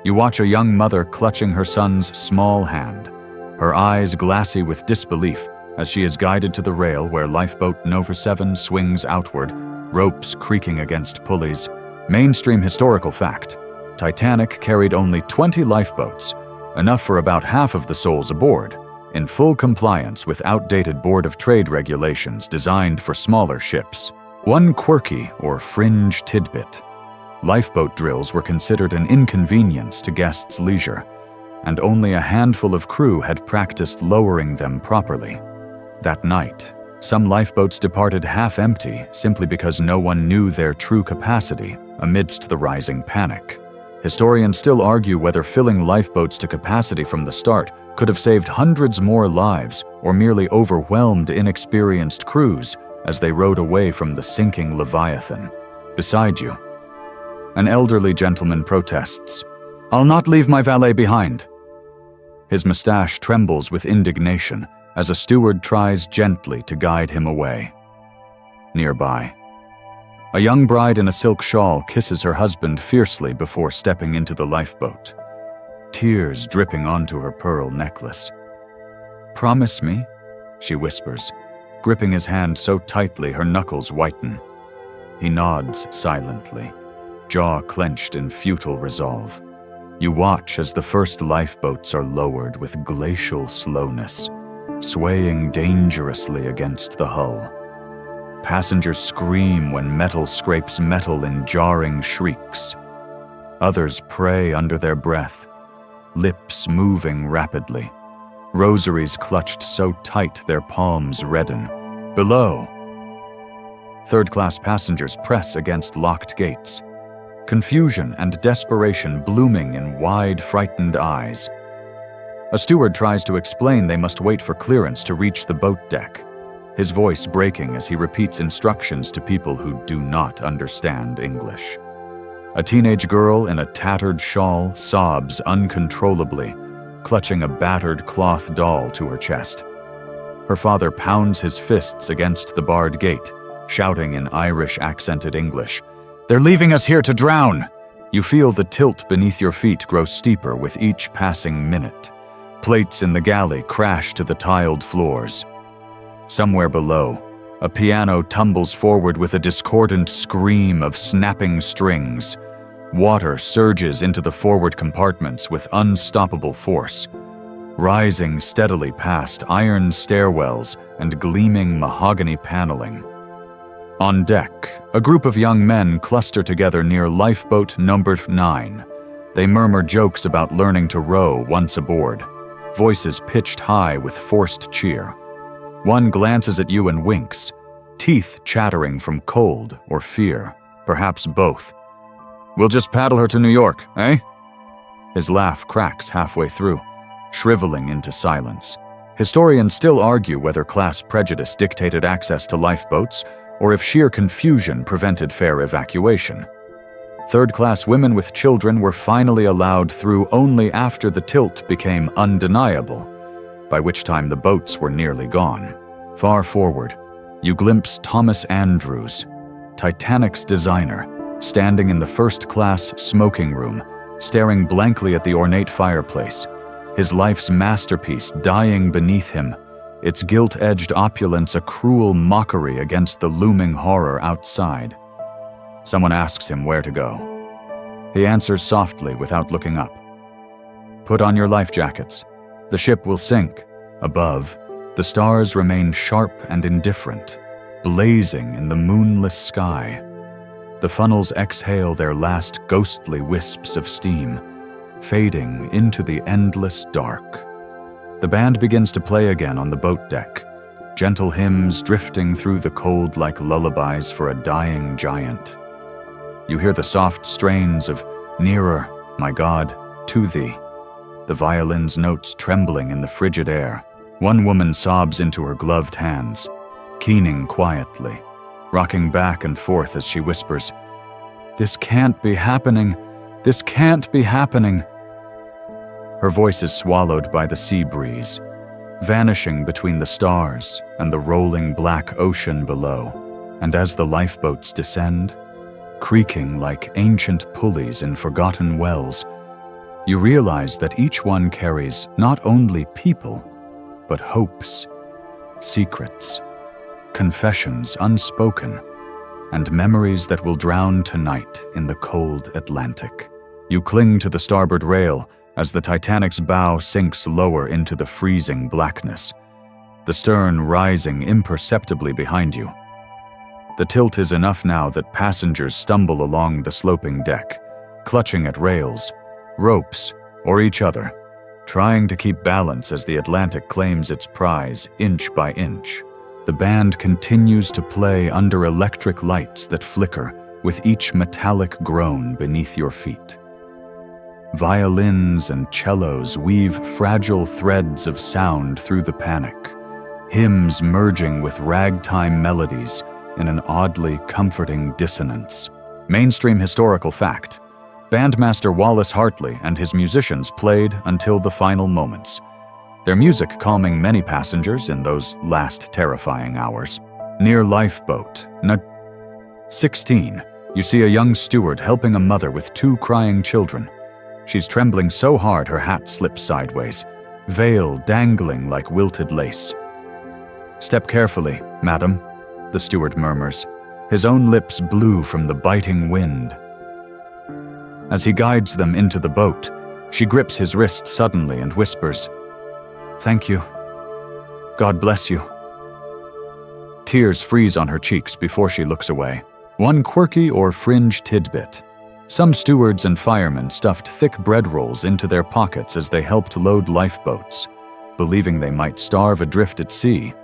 You watch a young mother clutching her son's small hand, her eyes glassy with disbelief as she is guided to the rail where lifeboat Nova 7 swings outward, ropes creaking against pulleys. Mainstream historical fact: Titanic carried only 20 lifeboats, enough for about half of the souls aboard, in full compliance with outdated Board of Trade regulations designed for smaller ships. One quirky or fringe tidbit: lifeboat drills were considered an inconvenience to guests' leisure, and only a handful of crew had practiced lowering them properly. That night, some lifeboats departed half-empty simply because no one knew their true capacity amidst the rising panic. Historians still argue whether filling lifeboats to capacity from the start could have saved hundreds more lives or merely overwhelmed inexperienced crews as they rowed away from the sinking Leviathan. Beside you, an elderly gentleman protests, "I'll not leave my valet behind." His mustache trembles with indignation as a steward tries gently to guide him away. Nearby, a young bride in a silk shawl kisses her husband fiercely before stepping into the lifeboat, tears dripping onto her pearl necklace. "Promise me," she whispers, gripping his hand so tightly her knuckles whiten. He nods silently, jaw clenched in futile resolve. You watch as the first lifeboats are lowered with glacial slowness, swaying dangerously against the hull. Passengers scream when metal scrapes metal in jarring shrieks. Others pray under their breath, lips moving rapidly, rosaries clutched so tight their palms redden. Below, third-class passengers press against locked gates, confusion and desperation blooming in wide, frightened eyes. A steward tries to explain they must wait for clearance to reach the boat deck, his voice breaking as he repeats instructions to people who do not understand English. A teenage girl in a tattered shawl sobs uncontrollably, clutching a battered cloth doll to her chest. Her father pounds his fists against the barred gate, shouting in Irish-accented English, "They're leaving us here to drown!" You feel the tilt beneath your feet grow steeper with each passing minute. Plates in the galley crash to the tiled floors. Somewhere below, a piano tumbles forward with a discordant scream of snapping strings. Water surges into the forward compartments with unstoppable force, rising steadily past iron stairwells and gleaming mahogany paneling. On deck, a group of young men cluster together near lifeboat number 9. They murmur jokes about learning to row once aboard, voices pitched high with forced cheer. One glances at you and winks, teeth chattering from cold or fear, perhaps both. "We'll just paddle her to New York, eh?" His laugh cracks halfway through, shriveling into silence. Historians still argue whether class prejudice dictated access to lifeboats or if sheer confusion prevented fair evacuation. Third-class women with children were finally allowed through only after the tilt became undeniable, by which time the boats were nearly gone. Far forward, you glimpse Thomas Andrews, Titanic's designer, standing in the first-class smoking room, staring blankly at the ornate fireplace, his life's masterpiece dying beneath him, its gilt-edged opulence a cruel mockery against the looming horror outside. Someone asks him where to go. He answers softly without looking up. "Put on your life jackets. The ship will sink." Above, the stars remain sharp and indifferent, blazing in the moonless sky. The funnels exhale their last ghostly wisps of steam, fading into the endless dark. The band begins to play again on the boat deck, gentle hymns drifting through the cold like lullabies for a dying giant. You hear the soft strains of "Nearer, my God, to Thee," the violin's notes trembling in the frigid air. One woman sobs into her gloved hands, keening quietly, rocking back and forth as she whispers, "This can't be happening. This can't be happening." Her voice is swallowed by the sea breeze, vanishing between the stars and the rolling black ocean below. And as the lifeboats descend, creaking like ancient pulleys in forgotten wells, you realize that each one carries not only people, but hopes, secrets, confessions unspoken, and memories that will drown tonight in the cold Atlantic. You cling to the starboard rail as the Titanic's bow sinks lower into the freezing blackness, the stern rising imperceptibly behind you. The tilt is enough now that passengers stumble along the sloping deck, clutching at rails, ropes, or each other, trying to keep balance as the Atlantic claims its prize inch by inch. The band continues to play under electric lights that flicker with each metallic groan beneath your feet. Violins and cellos weave fragile threads of sound through the panic, hymns merging with ragtime melodies in an oddly comforting dissonance. Mainstream historical fact: Bandmaster Wallace Hartley and his musicians played until the final moments, their music calming many passengers in those last terrifying hours. Near lifeboat 16, you see a young steward helping a mother with 2 crying children. She's trembling so hard her hat slips sideways, veil dangling like wilted lace. "Step carefully, madam," the steward murmurs, his own lips blue from the biting wind. As he guides them into the boat, she grips his wrist suddenly and whispers, "Thank you. God bless you." Tears freeze on her cheeks before she looks away. One quirky or fringe tidbit: some stewards and firemen stuffed thick bread rolls into their pockets as they helped load lifeboats, believing they might starve adrift at sea.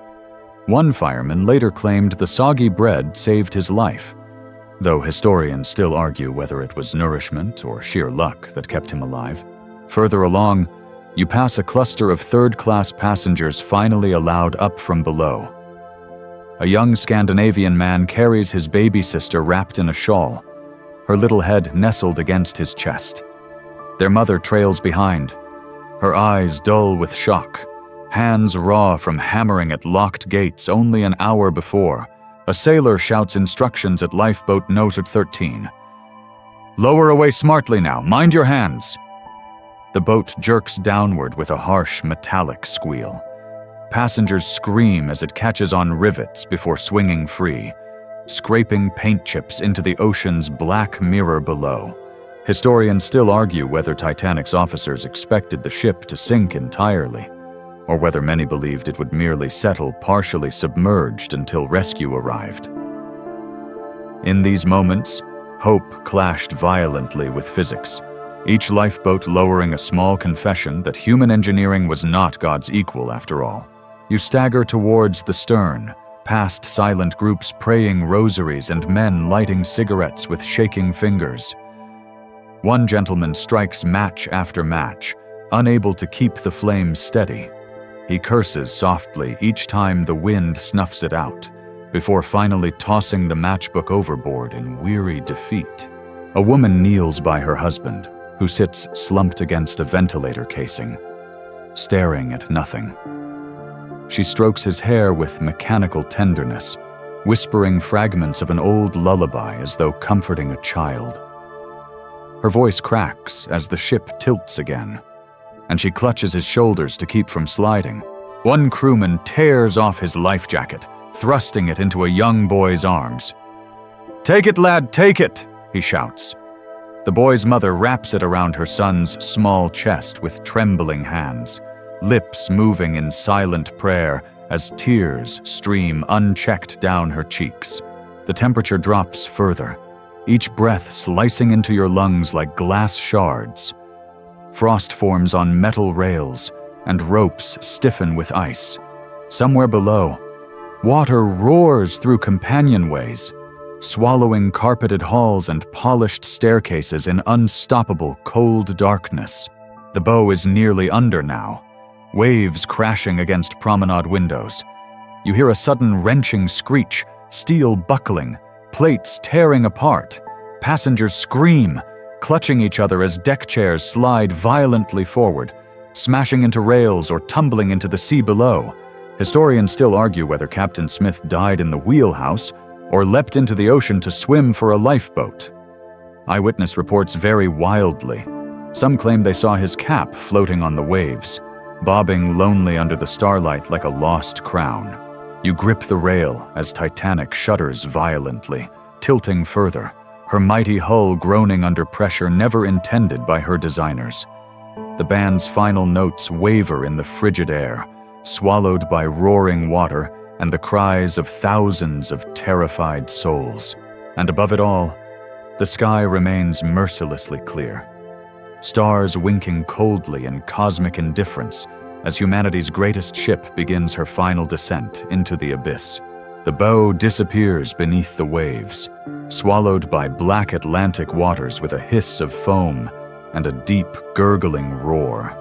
One fireman later claimed the soggy bread saved his life, though historians still argue whether it was nourishment or sheer luck that kept him alive. Further along, you pass a cluster of third-class passengers finally allowed up from below. A young Scandinavian man carries his baby sister wrapped in a shawl, her little head nestled against his chest. Their mother trails behind, her eyes dull with shock, hands raw from hammering at locked gates only an hour before. A sailor shouts instructions at lifeboat note 13. "Lower away smartly now, mind your hands." The boat jerks downward with a harsh, metallic squeal. Passengers scream as it catches on rivets before swinging free, scraping paint chips into the ocean's black mirror below. Historians still argue whether Titanic's officers expected the ship to sink entirely, or whether many believed it would merely settle partially submerged until rescue arrived. In these moments, hope clashed violently with physics, each lifeboat lowering a small confession that human engineering was not God's equal after all. You stagger towards the stern, past silent groups praying rosaries and men lighting cigarettes with shaking fingers. One gentleman strikes match after match, unable to keep the flames steady. He curses softly each time the wind snuffs it out, before finally tossing the matchbook overboard in weary defeat. A woman kneels by her husband, who sits slumped against a ventilator casing, staring at nothing. She strokes his hair with mechanical tenderness, whispering fragments of an old lullaby as though comforting a child. Her voice cracks as the ship tilts again, and she clutches his shoulders to keep from sliding. One crewman tears off his life jacket, thrusting it into a young boy's arms. "Take it, lad, take it!" he shouts. The boy's mother wraps it around her son's small chest with trembling hands, lips moving in silent prayer as tears stream unchecked down her cheeks. The temperature drops further, each breath slicing into your lungs like glass shards. Frost forms on metal rails, and ropes stiffen with ice. Somewhere below, water roars through companionways, swallowing carpeted halls and polished staircases in unstoppable cold darkness. The bow is nearly under now, waves crashing against promenade windows. You hear a sudden wrenching screech, steel buckling, plates tearing apart. Passengers scream, clutching each other as deck chairs slide violently forward, smashing into rails or tumbling into the sea below. Historians still argue whether Captain Smith died in the wheelhouse or leapt into the ocean to swim for a lifeboat. Eyewitness reports vary wildly. Some claim they saw his cap floating on the waves, bobbing lonely under the starlight like a lost crown. You grip the rail as Titanic shudders violently, tilting further, her mighty hull groaning under pressure never intended by her designers. The band's final notes waver in the frigid air, swallowed by roaring water and the cries of thousands of terrified souls. And above it all, the sky remains mercilessly clear, stars winking coldly in cosmic indifference as humanity's greatest ship begins her final descent into the abyss. The bow disappears beneath the waves, swallowed by black Atlantic waters with a hiss of foam and a deep, gurgling roar.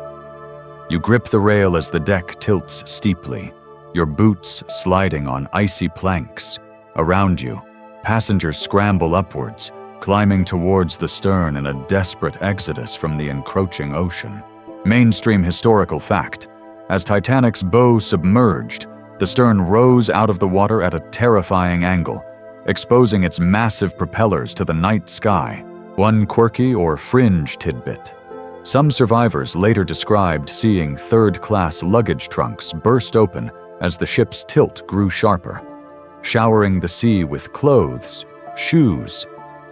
You grip the rail as the deck tilts steeply, your boots sliding on icy planks. Around you, passengers scramble upwards, climbing towards the stern in a desperate exodus from the encroaching ocean. Mainstream historical fact: as Titanic's bow submerged, the stern rose out of the water at a terrifying angle, exposing its massive propellers to the night sky. One quirky or fringe tidbit: some survivors later described seeing third-class luggage trunks burst open as the ship's tilt grew sharper, showering the sea with clothes, shoes,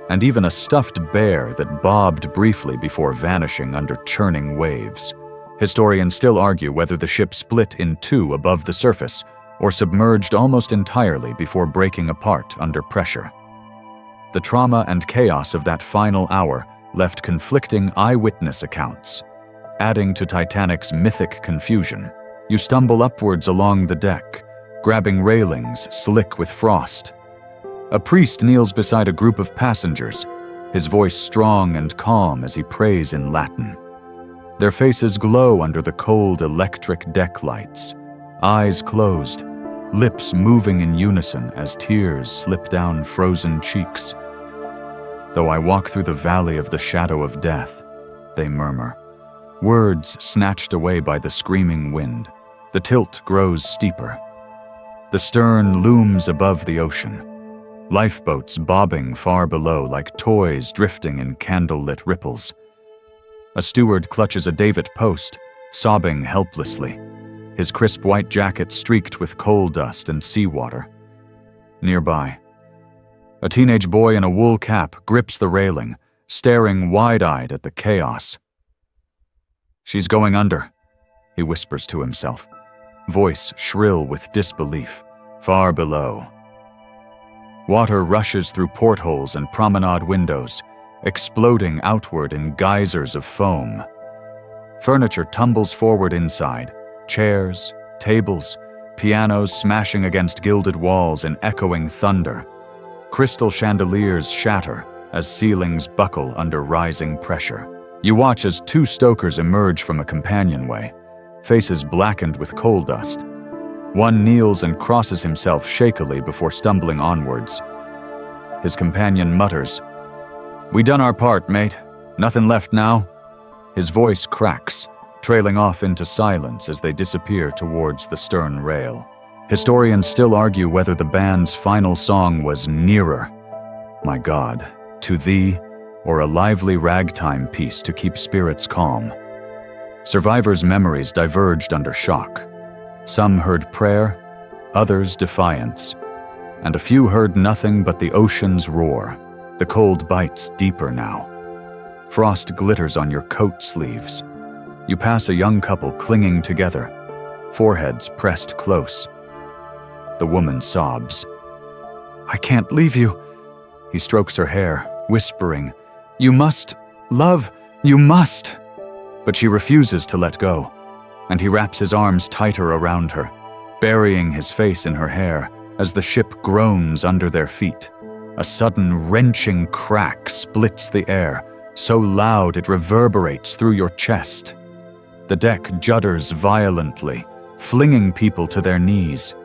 and even a stuffed bear that bobbed briefly before vanishing under churning waves. Historians still argue whether the ship split in two above the surface or submerged almost entirely before breaking apart under pressure. The trauma and chaos of that final hour left conflicting eyewitness accounts, adding to Titanic's mythic confusion. You stumble upwards along the deck, grabbing railings slick with frost. A priest kneels beside a group of passengers, his voice strong and calm as he prays in Latin. Their faces glow under the cold electric deck lights, eyes closed, lips moving in unison as tears slip down frozen cheeks. "Though I walk through the valley of the shadow of death," they murmur, words snatched away by the screaming wind. The tilt grows steeper. The stern looms above the ocean, lifeboats bobbing far below like toys drifting in candle-lit ripples. A steward clutches a davit post, sobbing helplessly, his crisp white jacket streaked with coal dust and seawater. Nearby, a teenage boy in a wool cap grips the railing, staring wide-eyed at the chaos. "She's going under," he whispers to himself, voice shrill with disbelief, far below. Water rushes through portholes and promenade windows, exploding outward in geysers of foam. Furniture tumbles forward inside, chairs, tables, pianos smashing against gilded walls in echoing thunder. Crystal chandeliers shatter as ceilings buckle under rising pressure. You watch as two stokers emerge from a companionway, faces blackened with coal dust. One kneels and crosses himself shakily before stumbling onwards. His companion mutters, "We done our part, mate. Nothing left now." His voice cracks, trailing off into silence as they disappear towards the stern rail. Historians still argue whether the band's final song was "Nearer, My God, to Thee," or a lively ragtime piece to keep spirits calm. Survivors' memories diverged under shock. Some heard prayer, others defiance, and a few heard nothing but the ocean's roar. The cold bites deeper now. Frost glitters on your coat sleeves. You pass a young couple clinging together, foreheads pressed close. The woman sobs. "I can't leave you." He strokes her hair, whispering, "You must, love, you must." But she refuses to let go, and he wraps his arms tighter around her, burying his face in her hair as the ship groans under their feet. A sudden wrenching crack splits the air, so loud it reverberates through your chest. The deck judders violently, flinging people to their knees.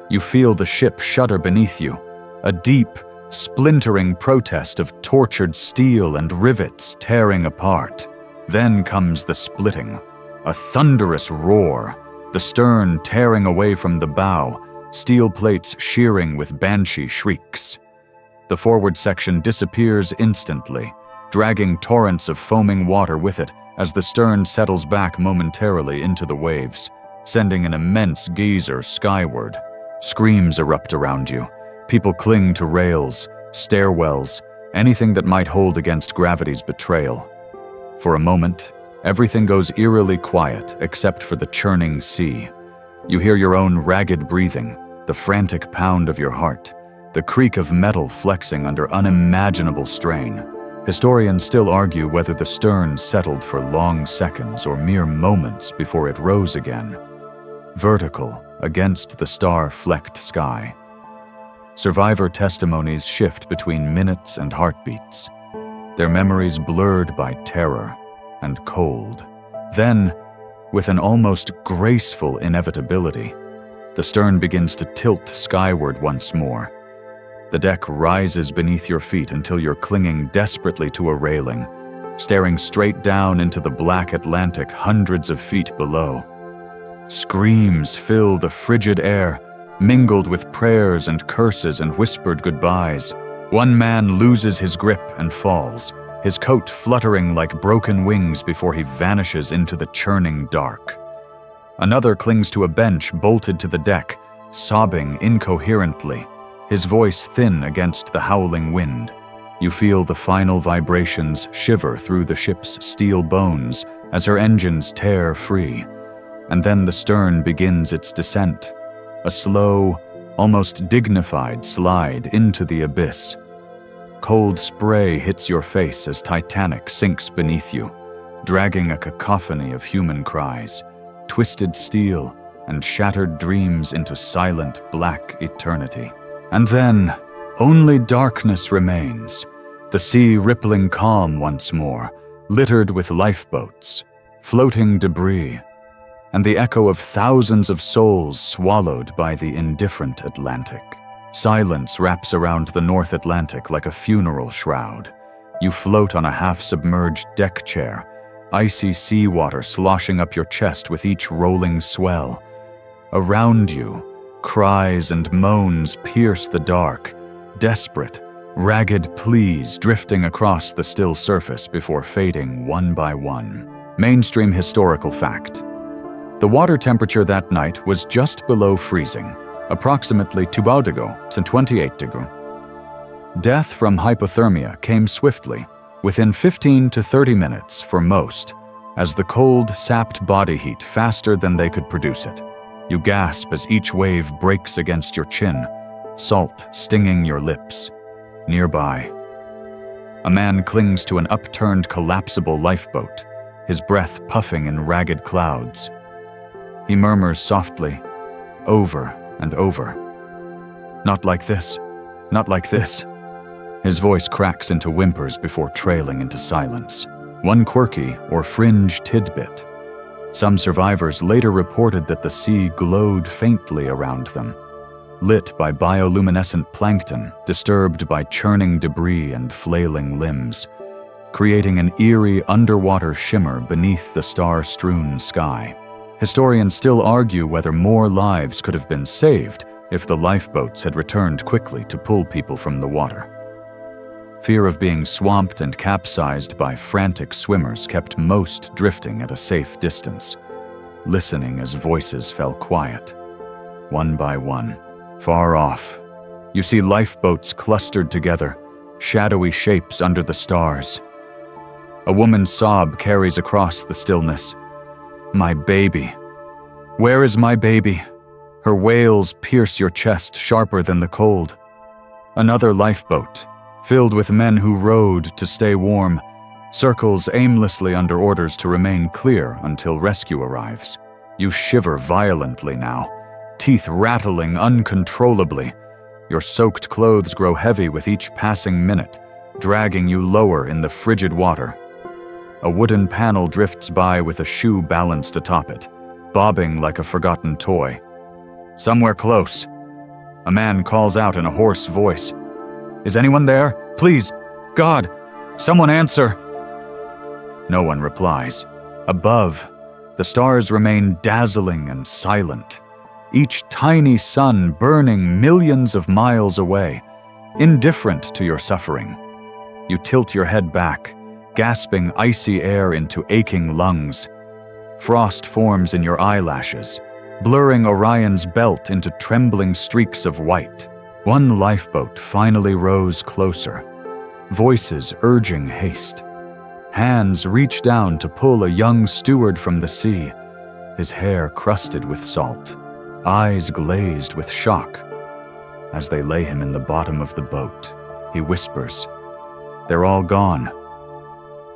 You feel the ship shudder beneath you, a deep, splintering protest of tortured steel and rivets tearing apart. Then comes the splitting, a thunderous roar, the stern tearing away from the bow, steel plates shearing with banshee shrieks. The forward section disappears instantly, dragging torrents of foaming water with it as the stern settles back momentarily into the waves, sending an immense geyser skyward. Screams erupt around you. People cling to rails, stairwells, anything that might hold against gravity's betrayal. For a moment, everything goes eerily quiet except for the churning sea. You hear your own ragged breathing, the frantic pound of your heart, the creak of metal flexing under unimaginable strain. Historians still argue whether the stern settled for long seconds or mere moments before it rose again, vertical against the star-flecked sky. Survivor testimonies shift between minutes and heartbeats, their memories blurred by terror and cold. Then, with an almost graceful inevitability, the stern begins to tilt skyward once more. The deck rises beneath your feet until you're clinging desperately to a railing, staring straight down into the black Atlantic hundreds of feet below. Screams fill the frigid air, mingled with prayers and curses and whispered goodbyes. One man loses his grip and falls, his coat fluttering like broken wings before he vanishes into the churning dark. Another clings to a bench bolted to the deck, sobbing incoherently, his voice thin against the howling wind. You feel the final vibrations shiver through the ship's steel bones as her engines tear free. And then the stern begins its descent, a slow, almost dignified slide into the abyss. Cold spray hits your face as Titanic sinks beneath you, dragging a cacophony of human cries, twisted steel, and shattered dreams into silent black eternity. And then, only darkness remains, the sea rippling calm once more, littered with lifeboats, floating debris, and the echo of thousands of souls swallowed by the indifferent Atlantic. Silence wraps around the North Atlantic like a funeral shroud. You float on a half-submerged deck chair, icy seawater sloshing up your chest with each rolling swell. Around you, cries and moans pierce the dark, desperate, ragged pleas drifting across the still surface before fading one by one. Mainstream historical fact. The water temperature that night was just below freezing, approximately 28 degrees. Death from hypothermia came swiftly, within 15 to 30 minutes for most, as the cold sapped body heat faster than they could produce it. You gasp as each wave breaks against your chin, salt stinging your lips. Nearby, a man clings to an upturned collapsible lifeboat, his breath puffing in ragged clouds. He murmurs softly, over and over, "Not like this, not like this." His voice cracks into whimpers before trailing into silence. One quirky or fringe tidbit. Some survivors later reported that the sea glowed faintly around them, lit by bioluminescent plankton disturbed by churning debris and flailing limbs, creating an eerie underwater shimmer beneath the star-strewn sky. Historians still argue whether more lives could have been saved if the lifeboats had returned quickly to pull people from the water. Fear of being swamped and capsized by frantic swimmers kept most drifting at a safe distance, listening as voices fell quiet. One by one, far off, you see lifeboats clustered together, shadowy shapes under the stars. A woman's sob carries across the stillness. "My baby. Where is my baby?" Her wails pierce your chest sharper than the cold. Another lifeboat, filled with men who rowed to stay warm, circles aimlessly under orders to remain clear until rescue arrives. You shiver violently now, teeth rattling uncontrollably. Your soaked clothes grow heavy with each passing minute, dragging you lower in the frigid water. A wooden panel drifts by with a shoe balanced atop it, bobbing like a forgotten toy. Somewhere close, a man calls out in a hoarse voice, "Is anyone there? Please, God, someone answer!" No one replies. Above, the stars remain dazzling and silent, each tiny sun burning millions of miles away, indifferent to your suffering. You tilt your head back, gasping icy air into aching lungs. Frost forms in your eyelashes, blurring Orion's belt into trembling streaks of white. One lifeboat finally rows closer, voices urging haste. Hands reach down to pull a young steward from the sea, his hair crusted with salt, eyes glazed with shock. As they lay him in the bottom of the boat, he whispers, "They're all gone,"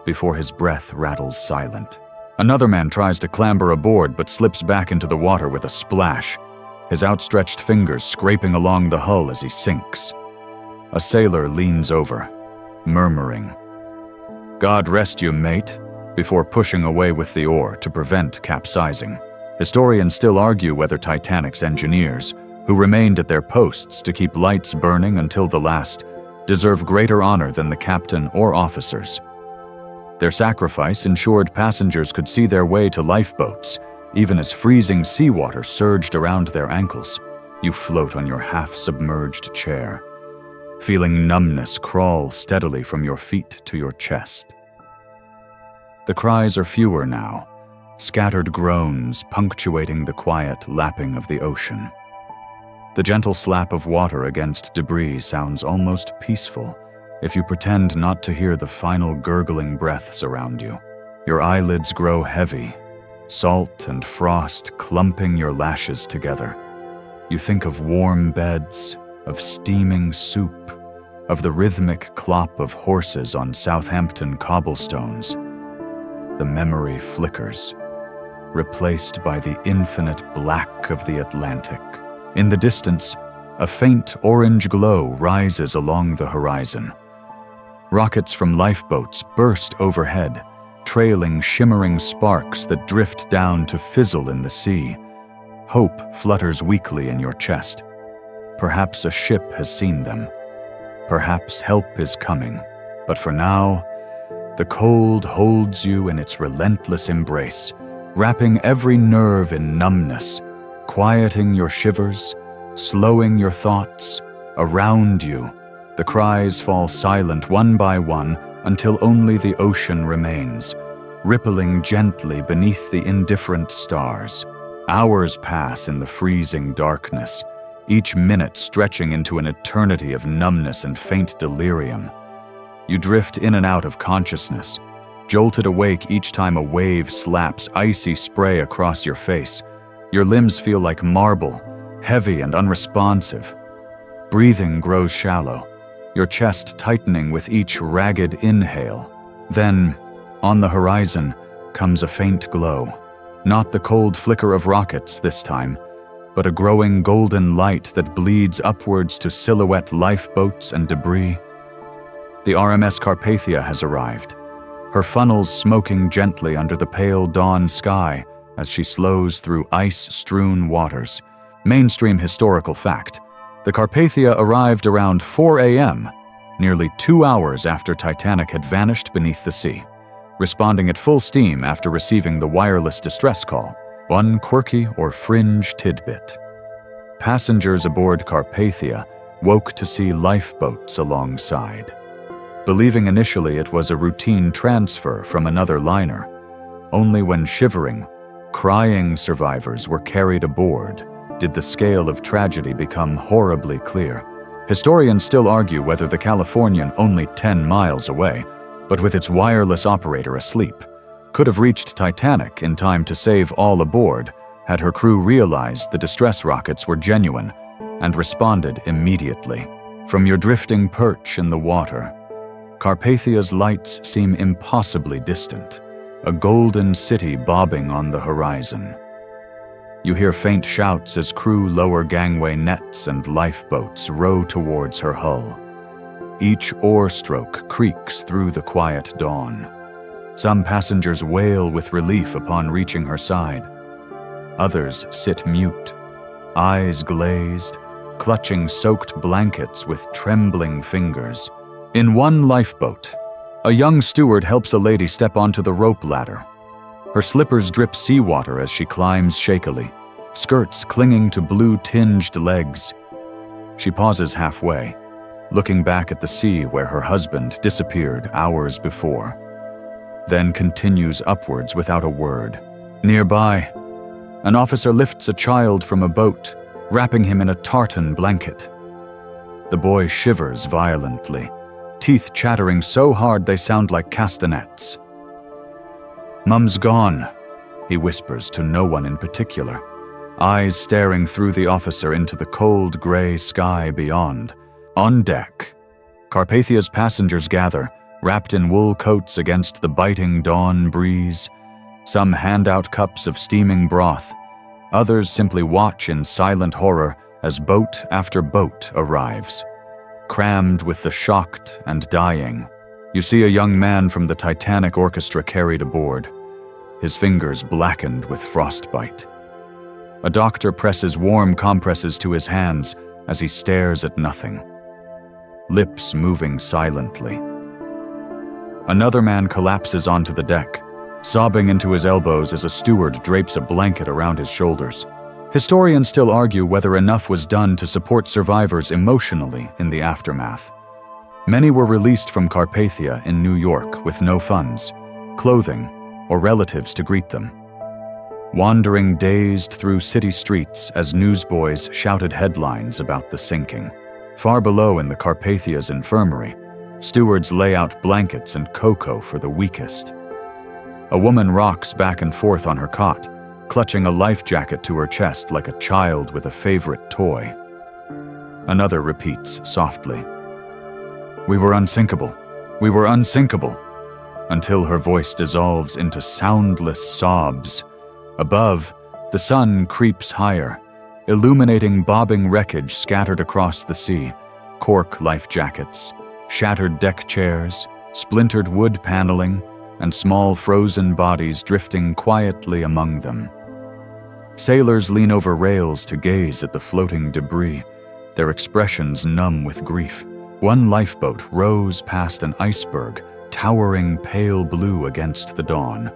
before his breath rattles silent. Another man tries to clamber aboard but slips back into the water with a splash, his outstretched fingers scraping along the hull as he sinks. A sailor leans over, murmuring, "God rest you, mate," before pushing away with the oar to prevent capsizing. Historians still argue whether Titanic's engineers, who remained at their posts to keep lights burning until the last, deserve greater honor than the captain or officers. Their sacrifice ensured passengers could see their way to lifeboats, even as freezing seawater surged around their ankles. You float on your half-submerged chair, feeling numbness crawl steadily from your feet to your chest. The cries are fewer now, scattered groans punctuating the quiet lapping of the ocean. The gentle slap of water against debris sounds almost peaceful if you pretend not to hear the final gurgling breaths around you. Your eyelids grow heavy, salt and frost clumping your lashes together. You think of warm beds, of steaming soup, of the rhythmic clop of horses on Southampton cobblestones. The memory flickers, replaced by the infinite black of the Atlantic. In the distance, a faint orange glow rises along the horizon. Rockets from lifeboats burst overhead, trailing shimmering sparks that drift down to fizzle in the sea. Hope flutters weakly in your chest. Perhaps a ship has seen them. Perhaps help is coming. But for now, The cold holds you in its relentless embrace, wrapping every nerve in numbness, quieting your shivers, slowing your thoughts. Around you, the cries fall silent one by one until only the ocean remains, rippling gently beneath the indifferent stars. Hours pass in the freezing darkness, each minute stretching into an eternity of numbness and faint delirium. You drift in and out of consciousness, jolted awake each time a wave slaps icy spray across your face. Your limbs feel like marble, heavy and unresponsive. Breathing grows shallow, your chest tightening with each ragged inhale. Then, on the horizon, comes a faint glow. Not the cold flicker of rockets this time, but a growing golden light that bleeds upwards to silhouette lifeboats and debris. The RMS Carpathia has arrived, her funnels smoking gently under the pale dawn sky as she slows through ice-strewn waters. Mainstream historical fact: the Carpathia arrived around 4 a.m., nearly 2 hours after Titanic had vanished beneath the sea, responding at full steam after receiving the wireless distress call. One quirky or fringe tidbit: passengers aboard Carpathia woke to see lifeboats alongside. Believing initially it was a routine transfer from another liner, only when shivering, crying survivors were carried aboard did the scale of tragedy become horribly clear. Historians still argue whether the Californian, only 10 miles away, but with its wireless operator asleep, could have reached Titanic in time to save all aboard had her crew realized the distress rockets were genuine and responded immediately. From your drifting perch in the water, Carpathia's lights seem impossibly distant, a golden city bobbing on the horizon. You hear faint shouts as crew lower gangway nets and lifeboats row towards her hull. Each oar stroke creaks through the quiet dawn. Some passengers wail with relief upon reaching her side. Others sit mute, eyes glazed, clutching soaked blankets with trembling fingers. In one lifeboat, a young steward helps a lady step onto the rope ladder. Her slippers drip seawater as she climbs shakily, skirts clinging to blue-tinged legs. She pauses halfway, looking back at the sea where her husband disappeared hours before, then continues upwards without a word. Nearby, an officer lifts a child from a boat, wrapping him in a tartan blanket. The boy shivers violently, teeth chattering so hard they sound like castanets. "Mum's gone," he whispers to no one in particular, eyes staring through the officer into the cold gray sky beyond. On deck, Carpathia's passengers gather, wrapped in wool coats against the biting dawn breeze. Some hand out cups of steaming broth. Others simply watch in silent horror as boat after boat arrives, crammed with the shocked and dying. You see a young man from the Titanic orchestra carried aboard, his fingers blackened with frostbite. A doctor presses warm compresses to his hands as he stares at nothing, lips moving silently. Another man collapses onto the deck, sobbing into his elbows as a steward drapes a blanket around his shoulders. Historians still argue whether enough was done to support survivors emotionally in the aftermath. Many were released from Carpathia in New York with no funds, clothing, or relatives to greet them. Wandering dazed through city streets as newsboys shouted headlines about the sinking. Far below in the Carpathia's infirmary, stewards lay out blankets and cocoa for the weakest. A woman rocks back and forth on her cot, clutching a life jacket to her chest like a child with a favorite toy. Another repeats softly, "We were unsinkable. We were unsinkable," until her voice dissolves into soundless sobs. Above, the sun creeps higher, illuminating bobbing wreckage scattered across the sea, cork life jackets, shattered deck chairs, splintered wood paneling, and small frozen bodies drifting quietly among them. Sailors lean over rails to gaze at the floating debris, their expressions numb with grief. One lifeboat rows past an iceberg towering pale blue against the dawn,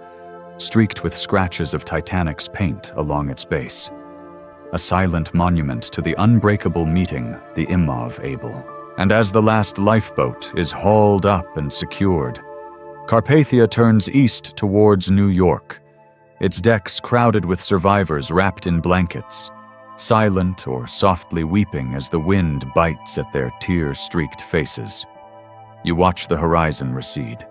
streaked with scratches of Titanic's paint along its base. A silent monument to the unbreakable meeting, the Imov Able. And as the last lifeboat is hauled up and secured, Carpathia turns east towards New York, its decks crowded with survivors wrapped in blankets, silent or softly weeping as the wind bites at their tear-streaked faces. You watch the horizon recede,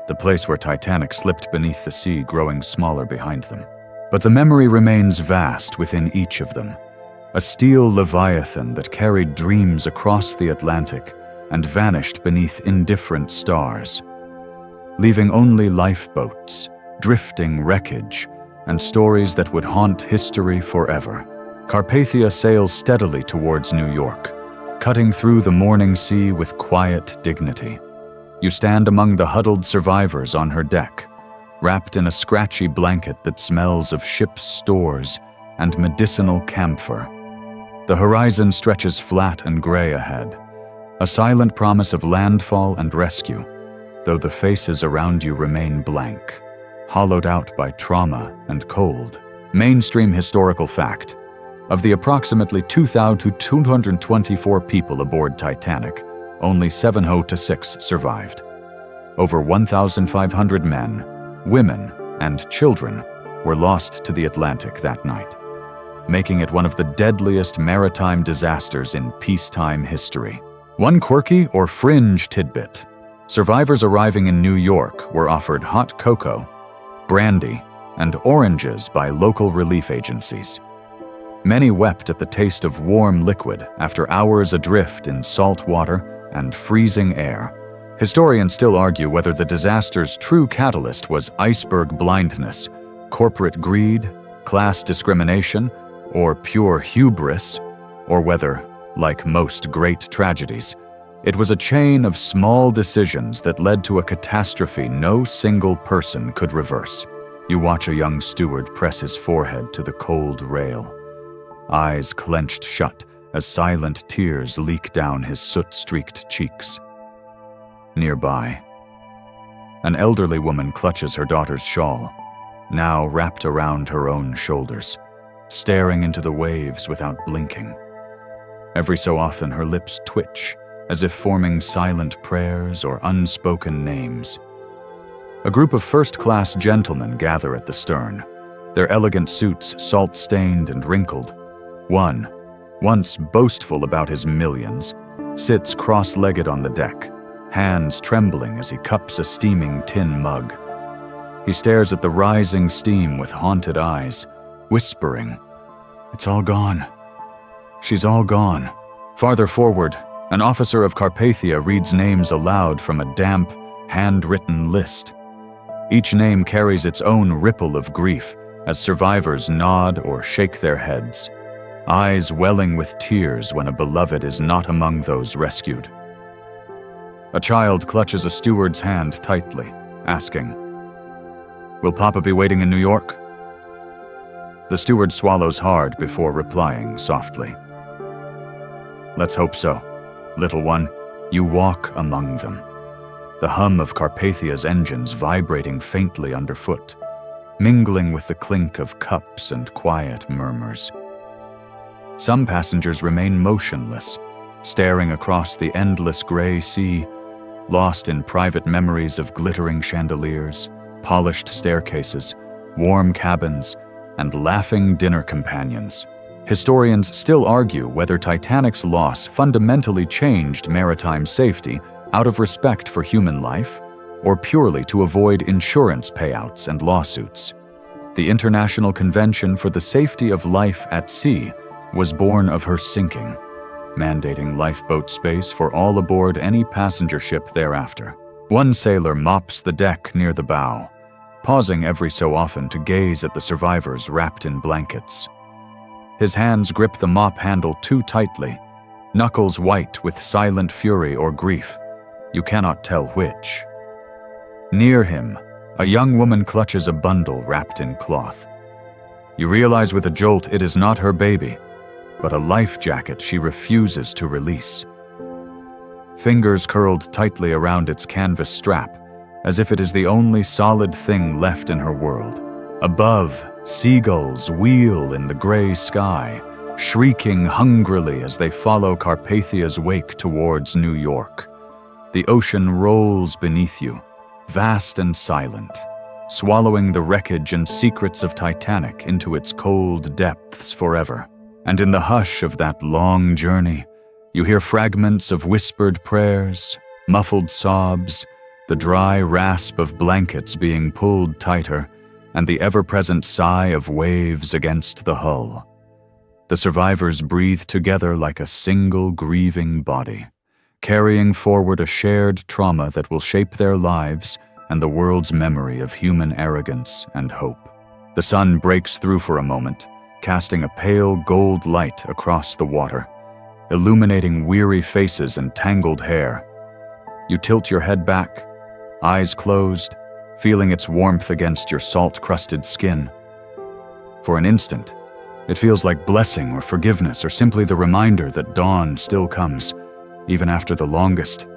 the place where Titanic slipped beneath the sea growing smaller behind them. But the memory remains vast within each of them, a steel leviathan that carried dreams across the Atlantic and vanished beneath indifferent stars, leaving only lifeboats, drifting wreckage, and stories that would haunt history forever. Carpathia sails steadily towards New York, cutting through the morning sea with quiet dignity. You stand among the huddled survivors on her deck, wrapped in a scratchy blanket that smells of ship's stores and medicinal camphor. The horizon stretches flat and gray ahead, a silent promise of landfall and rescue, though the faces around you remain blank, hollowed out by trauma and cold. Mainstream historical fact: of the approximately 2,224 people aboard Titanic, only 706 survived. Over 1,500 men, women, and children were lost to the Atlantic that night, making it one of the deadliest maritime disasters in peacetime history. One quirky or fringe tidbit: survivors arriving in New York were offered hot cocoa, brandy, and oranges by local relief agencies. Many wept at the taste of warm liquid after hours adrift in salt water and freezing air. Historians still argue whether the disaster's true catalyst was iceberg blindness, corporate greed, class discrimination, or pure hubris, or whether, like most great tragedies, it was a chain of small decisions that led to a catastrophe no single person could reverse. You watch a young steward press his forehead to the cold rail, eyes clenched shut as silent tears leak down his soot-streaked cheeks. Nearby, an elderly woman clutches her daughter's shawl, now wrapped around her own shoulders, staring into the waves without blinking. Every so often her lips twitch, as if forming silent prayers or unspoken names. A group of first-class gentlemen gather at the stern, their elegant suits salt-stained and wrinkled. One, once boastful about his millions, sits cross-legged on the deck, hands trembling as he cups a steaming tin mug. He stares at the rising steam with haunted eyes, whispering, "It's all gone. She's all gone." Farther forward, an officer of Carpathia reads names aloud from a damp, handwritten list. Each name carries its own ripple of grief as survivors nod or shake their heads, eyes welling with tears when a beloved is not among those rescued. A child clutches a steward's hand tightly, asking, "Will Papa be waiting in New York?" The steward swallows hard before replying softly, "Let's hope so, little one." You walk among them, the hum of Carpathia's engines vibrating faintly underfoot, mingling with the clink of cups and quiet murmurs. Some passengers remain motionless, staring across the endless gray sea, lost in private memories of glittering chandeliers, polished staircases, warm cabins, and laughing dinner companions. Historians still argue whether Titanic's loss fundamentally changed maritime safety out of respect for human life, or purely to avoid insurance payouts and lawsuits. The International Convention for the Safety of Life at Sea was born of her sinking, mandating lifeboat space for all aboard any passenger ship thereafter. One sailor mops the deck near the bow, pausing every so often to gaze at the survivors wrapped in blankets. His hands grip the mop handle too tightly, knuckles white with silent fury or grief. You cannot tell which. Near him, a young woman clutches a bundle wrapped in cloth. You realize with a jolt it is not her baby, but a life jacket she refuses to release. Fingers curled tightly around its canvas strap, as if it is the only solid thing left in her world. Above, seagulls wheel in the gray sky, shrieking hungrily as they follow Carpathia's wake towards New York. The ocean rolls beneath you, vast and silent, swallowing the wreckage and secrets of Titanic into its cold depths forever. And in the hush of that long journey, you hear fragments of whispered prayers, muffled sobs, the dry rasp of blankets being pulled tighter, and the ever-present sigh of waves against the hull. The survivors breathe together like a single grieving body, carrying forward a shared trauma that will shape their lives and the world's memory of human arrogance and hope. The sun breaks through for a moment, casting a pale gold light across the water, illuminating weary faces and tangled hair. You tilt your head back, eyes closed, feeling its warmth against your salt-crusted skin. For an instant, it feels like blessing or forgiveness or simply the reminder that dawn still comes, even after the longest,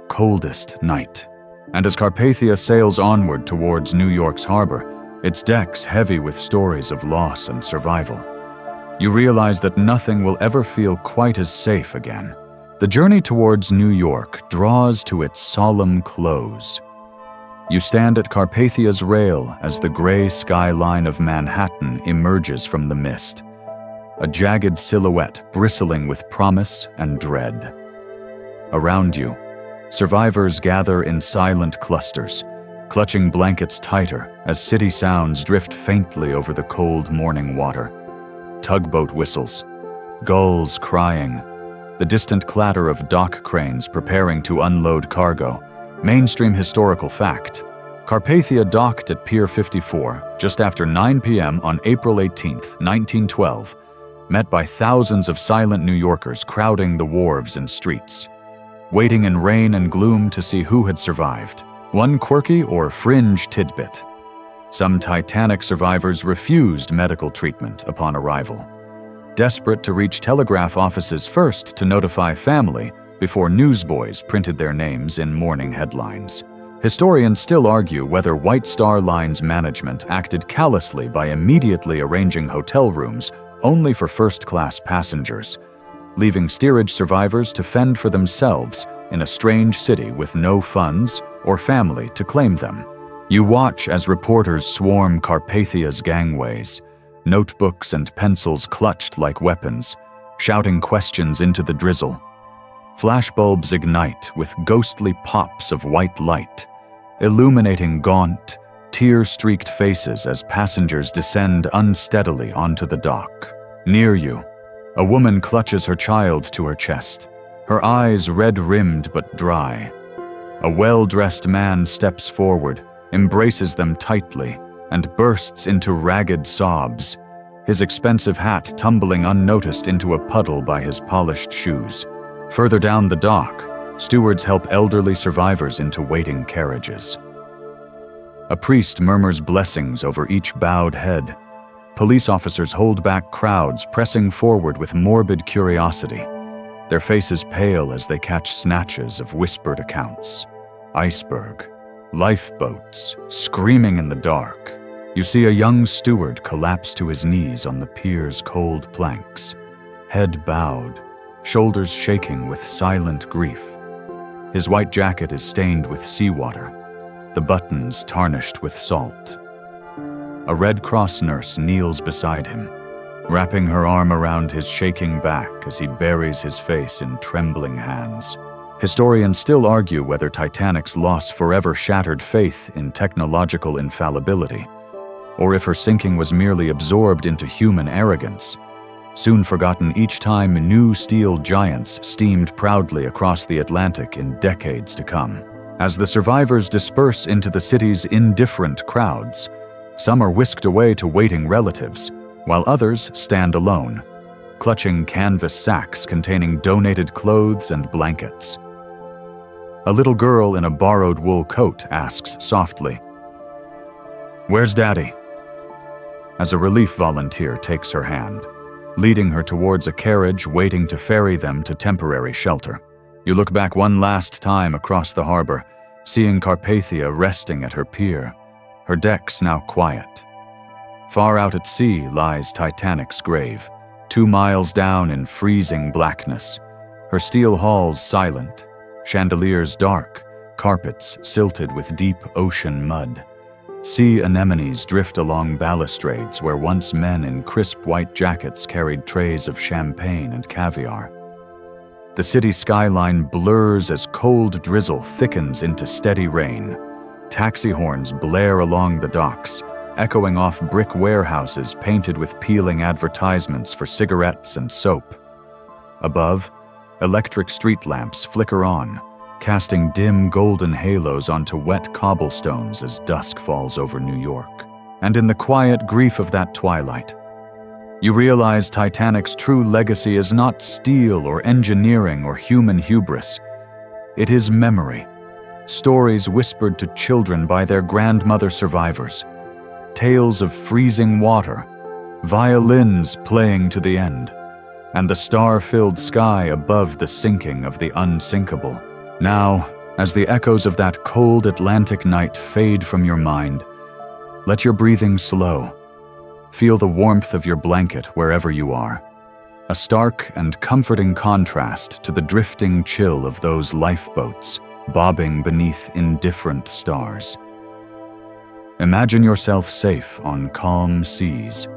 coldest night. And as Carpathia sails onward towards New York's harbor, its decks heavy with stories of loss and survival, you realize that nothing will ever feel quite as safe again. The journey towards New York draws to its solemn close. You stand at Carpathia's rail as the gray skyline of Manhattan emerges from the mist, a jagged silhouette bristling with promise and dread. Around you, survivors gather in silent clusters, clutching blankets tighter as city sounds drift faintly over the cold morning water. Tugboat whistles, gulls crying, the distant clatter of dock cranes preparing to unload cargo. Mainstream historical fact: Carpathia docked at Pier 54 just after 9 p.m. on April 18, 1912, met by thousands of silent New Yorkers crowding the wharves and streets, waiting in rain and gloom to see who had survived. One quirky or fringe tidbit: some Titanic survivors refused medical treatment upon arrival, desperate to reach telegraph offices first to notify family before newsboys printed their names in morning headlines. Historians still argue whether White Star Line's management acted callously by immediately arranging hotel rooms only for first-class passengers, leaving steerage survivors to fend for themselves in a strange city with no funds or family to claim them. You watch as reporters swarm Carpathia's gangways, notebooks and pencils clutched like weapons, shouting questions into the drizzle. Flashbulbs ignite with ghostly pops of white light, illuminating gaunt, tear-streaked faces as passengers descend unsteadily onto the dock. Near you, a woman clutches her child to her chest, her eyes red-rimmed but dry. A well-dressed man steps forward, embraces them tightly, and bursts into ragged sobs, his expensive hat tumbling unnoticed into a puddle by his polished shoes. Further down the dock, stewards help elderly survivors into waiting carriages. A priest murmurs blessings over each bowed head. Police officers hold back crowds pressing forward with morbid curiosity, their faces pale as they catch snatches of whispered accounts. Iceberg, lifeboats, screaming in the dark. You see a young steward collapse to his knees on the pier's cold planks, head bowed, shoulders shaking with silent grief. His white jacket is stained with seawater, the buttons tarnished with salt. A Red Cross nurse kneels beside him, wrapping her arm around his shaking back as he buries his face in trembling hands. Historians still argue whether Titanic's loss forever shattered faith in technological infallibility, or if her sinking was merely absorbed into human arrogance, soon forgotten each time new steel giants steamed proudly across the Atlantic in decades to come. As the survivors disperse into the city's indifferent crowds, some are whisked away to waiting relatives, while others stand alone, clutching canvas sacks containing donated clothes and blankets. A little girl in a borrowed wool coat asks softly, "Where's Daddy?" As a relief volunteer takes her hand, leading her towards a carriage waiting to ferry them to temporary shelter. You look back one last time across the harbor, seeing Carpathia resting at her pier, her decks now quiet. Far out at sea lies Titanic's grave, 2 miles down in freezing blackness, her steel halls silent, chandeliers dark, carpets silted with deep ocean mud. Sea anemones drift along balustrades where once men in crisp white jackets carried trays of champagne and caviar. The city skyline blurs as cold drizzle thickens into steady rain. Taxi horns blare along the docks, echoing off brick warehouses painted with peeling advertisements for cigarettes and soap. Above, electric street lamps flicker on, casting dim golden halos onto wet cobblestones as dusk falls over New York. And in the quiet grief of that twilight, you realize Titanic's true legacy is not steel or engineering or human hubris. It is memory, stories whispered to children by their grandmother survivors, tales of freezing water, violins playing to the end, and the star-filled sky above the sinking of the Unsinkable. Now, as the echoes of that cold Atlantic night fade from your mind, let your breathing slow. Feel the warmth of your blanket wherever you are, a stark and comforting contrast to the drifting chill of those lifeboats bobbing beneath indifferent stars. Imagine yourself safe on calm seas,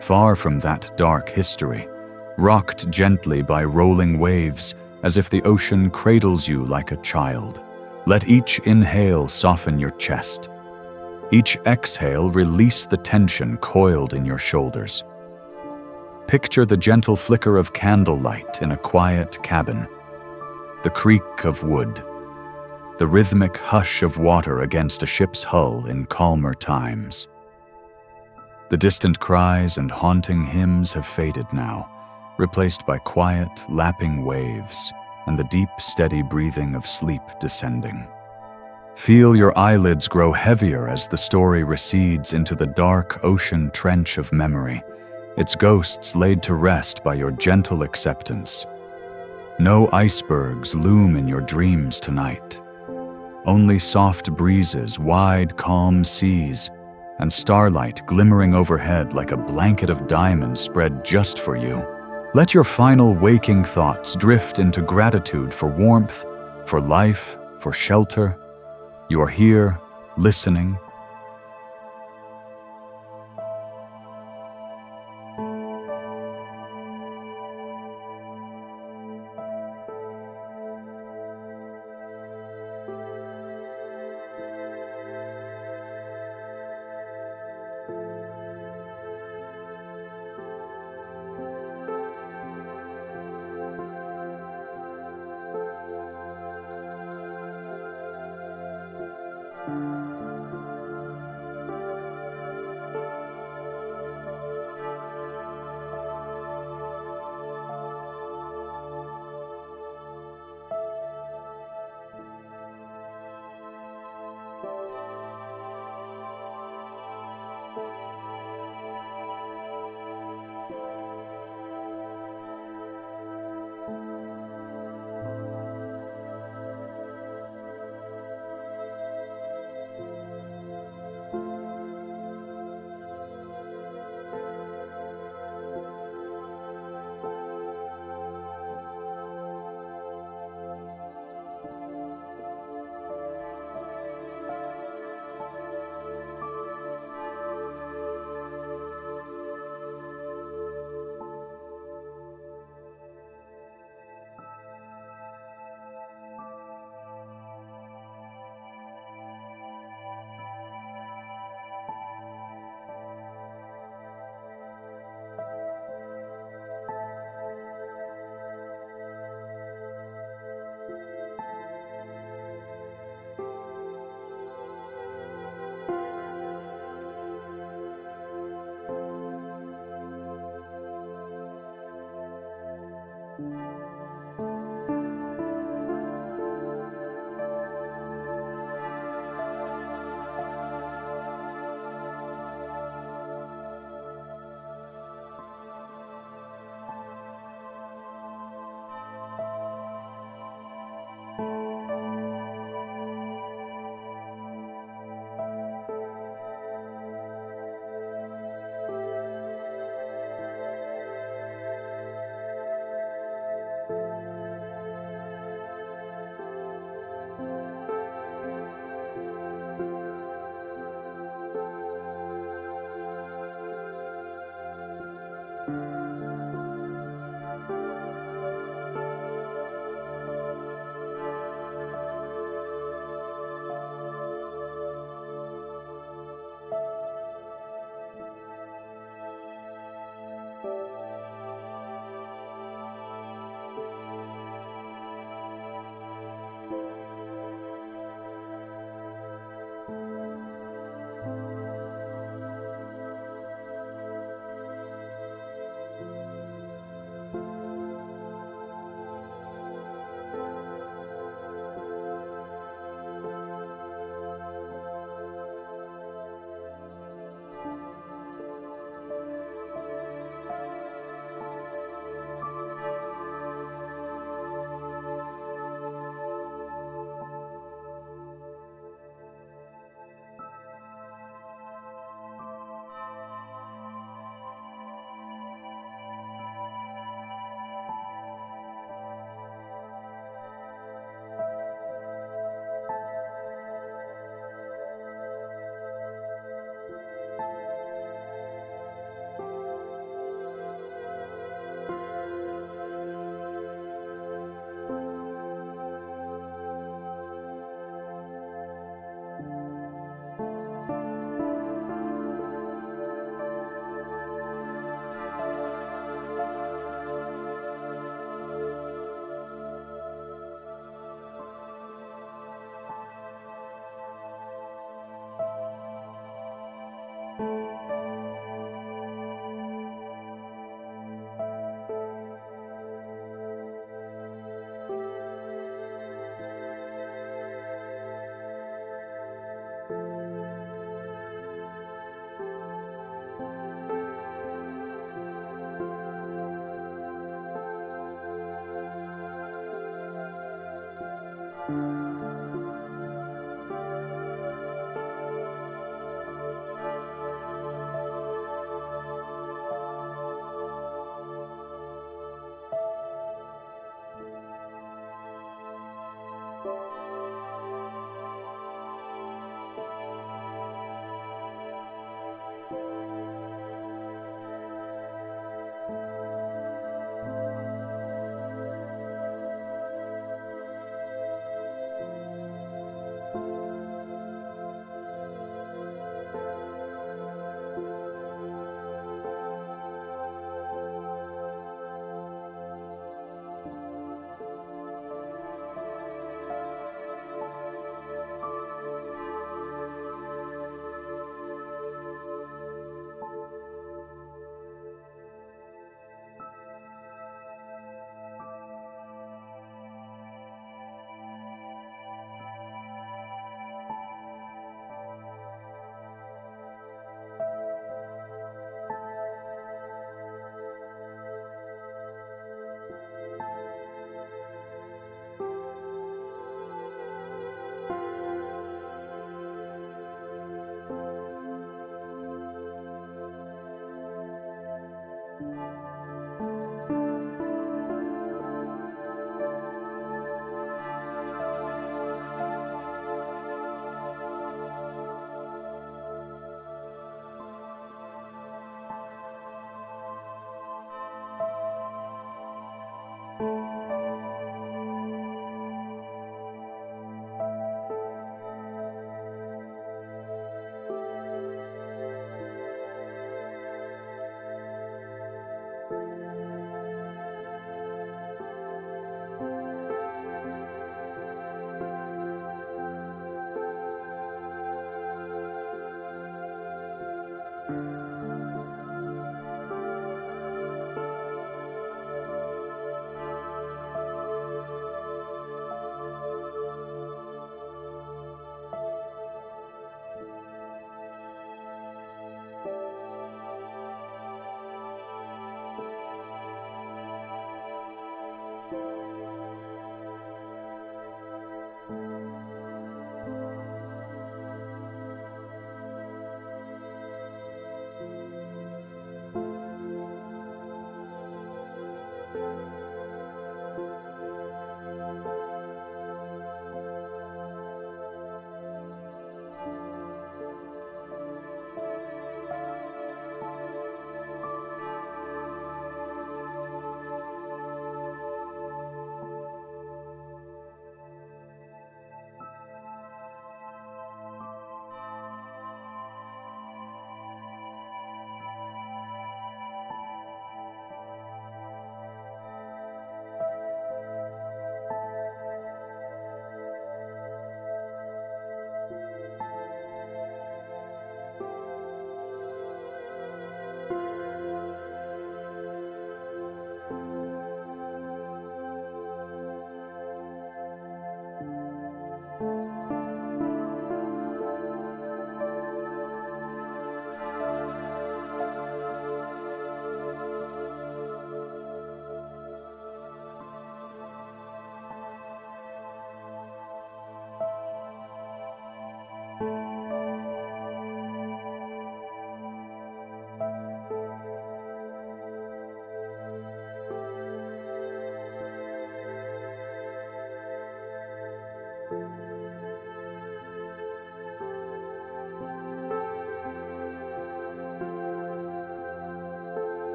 far from that dark history, rocked gently by rolling waves as if the ocean cradles you like a child. Let each inhale soften your chest. Each exhale release the tension coiled in your shoulders. Picture the gentle flicker of candlelight in a quiet cabin, the creak of wood, the rhythmic hush of water against a ship's hull in calmer times. The distant cries and haunting hymns have faded now, replaced by quiet, lapping waves and the deep, steady breathing of sleep descending. Feel your eyelids grow heavier as the story recedes into the dark ocean trench of memory, its ghosts laid to rest by your gentle acceptance. No icebergs loom in your dreams tonight. Only soft breezes, wide, calm seas, and starlight glimmering overhead like a blanket of diamonds spread just for you. Let your final waking thoughts drift into gratitude for warmth, for life, for shelter. You are here, listening. you.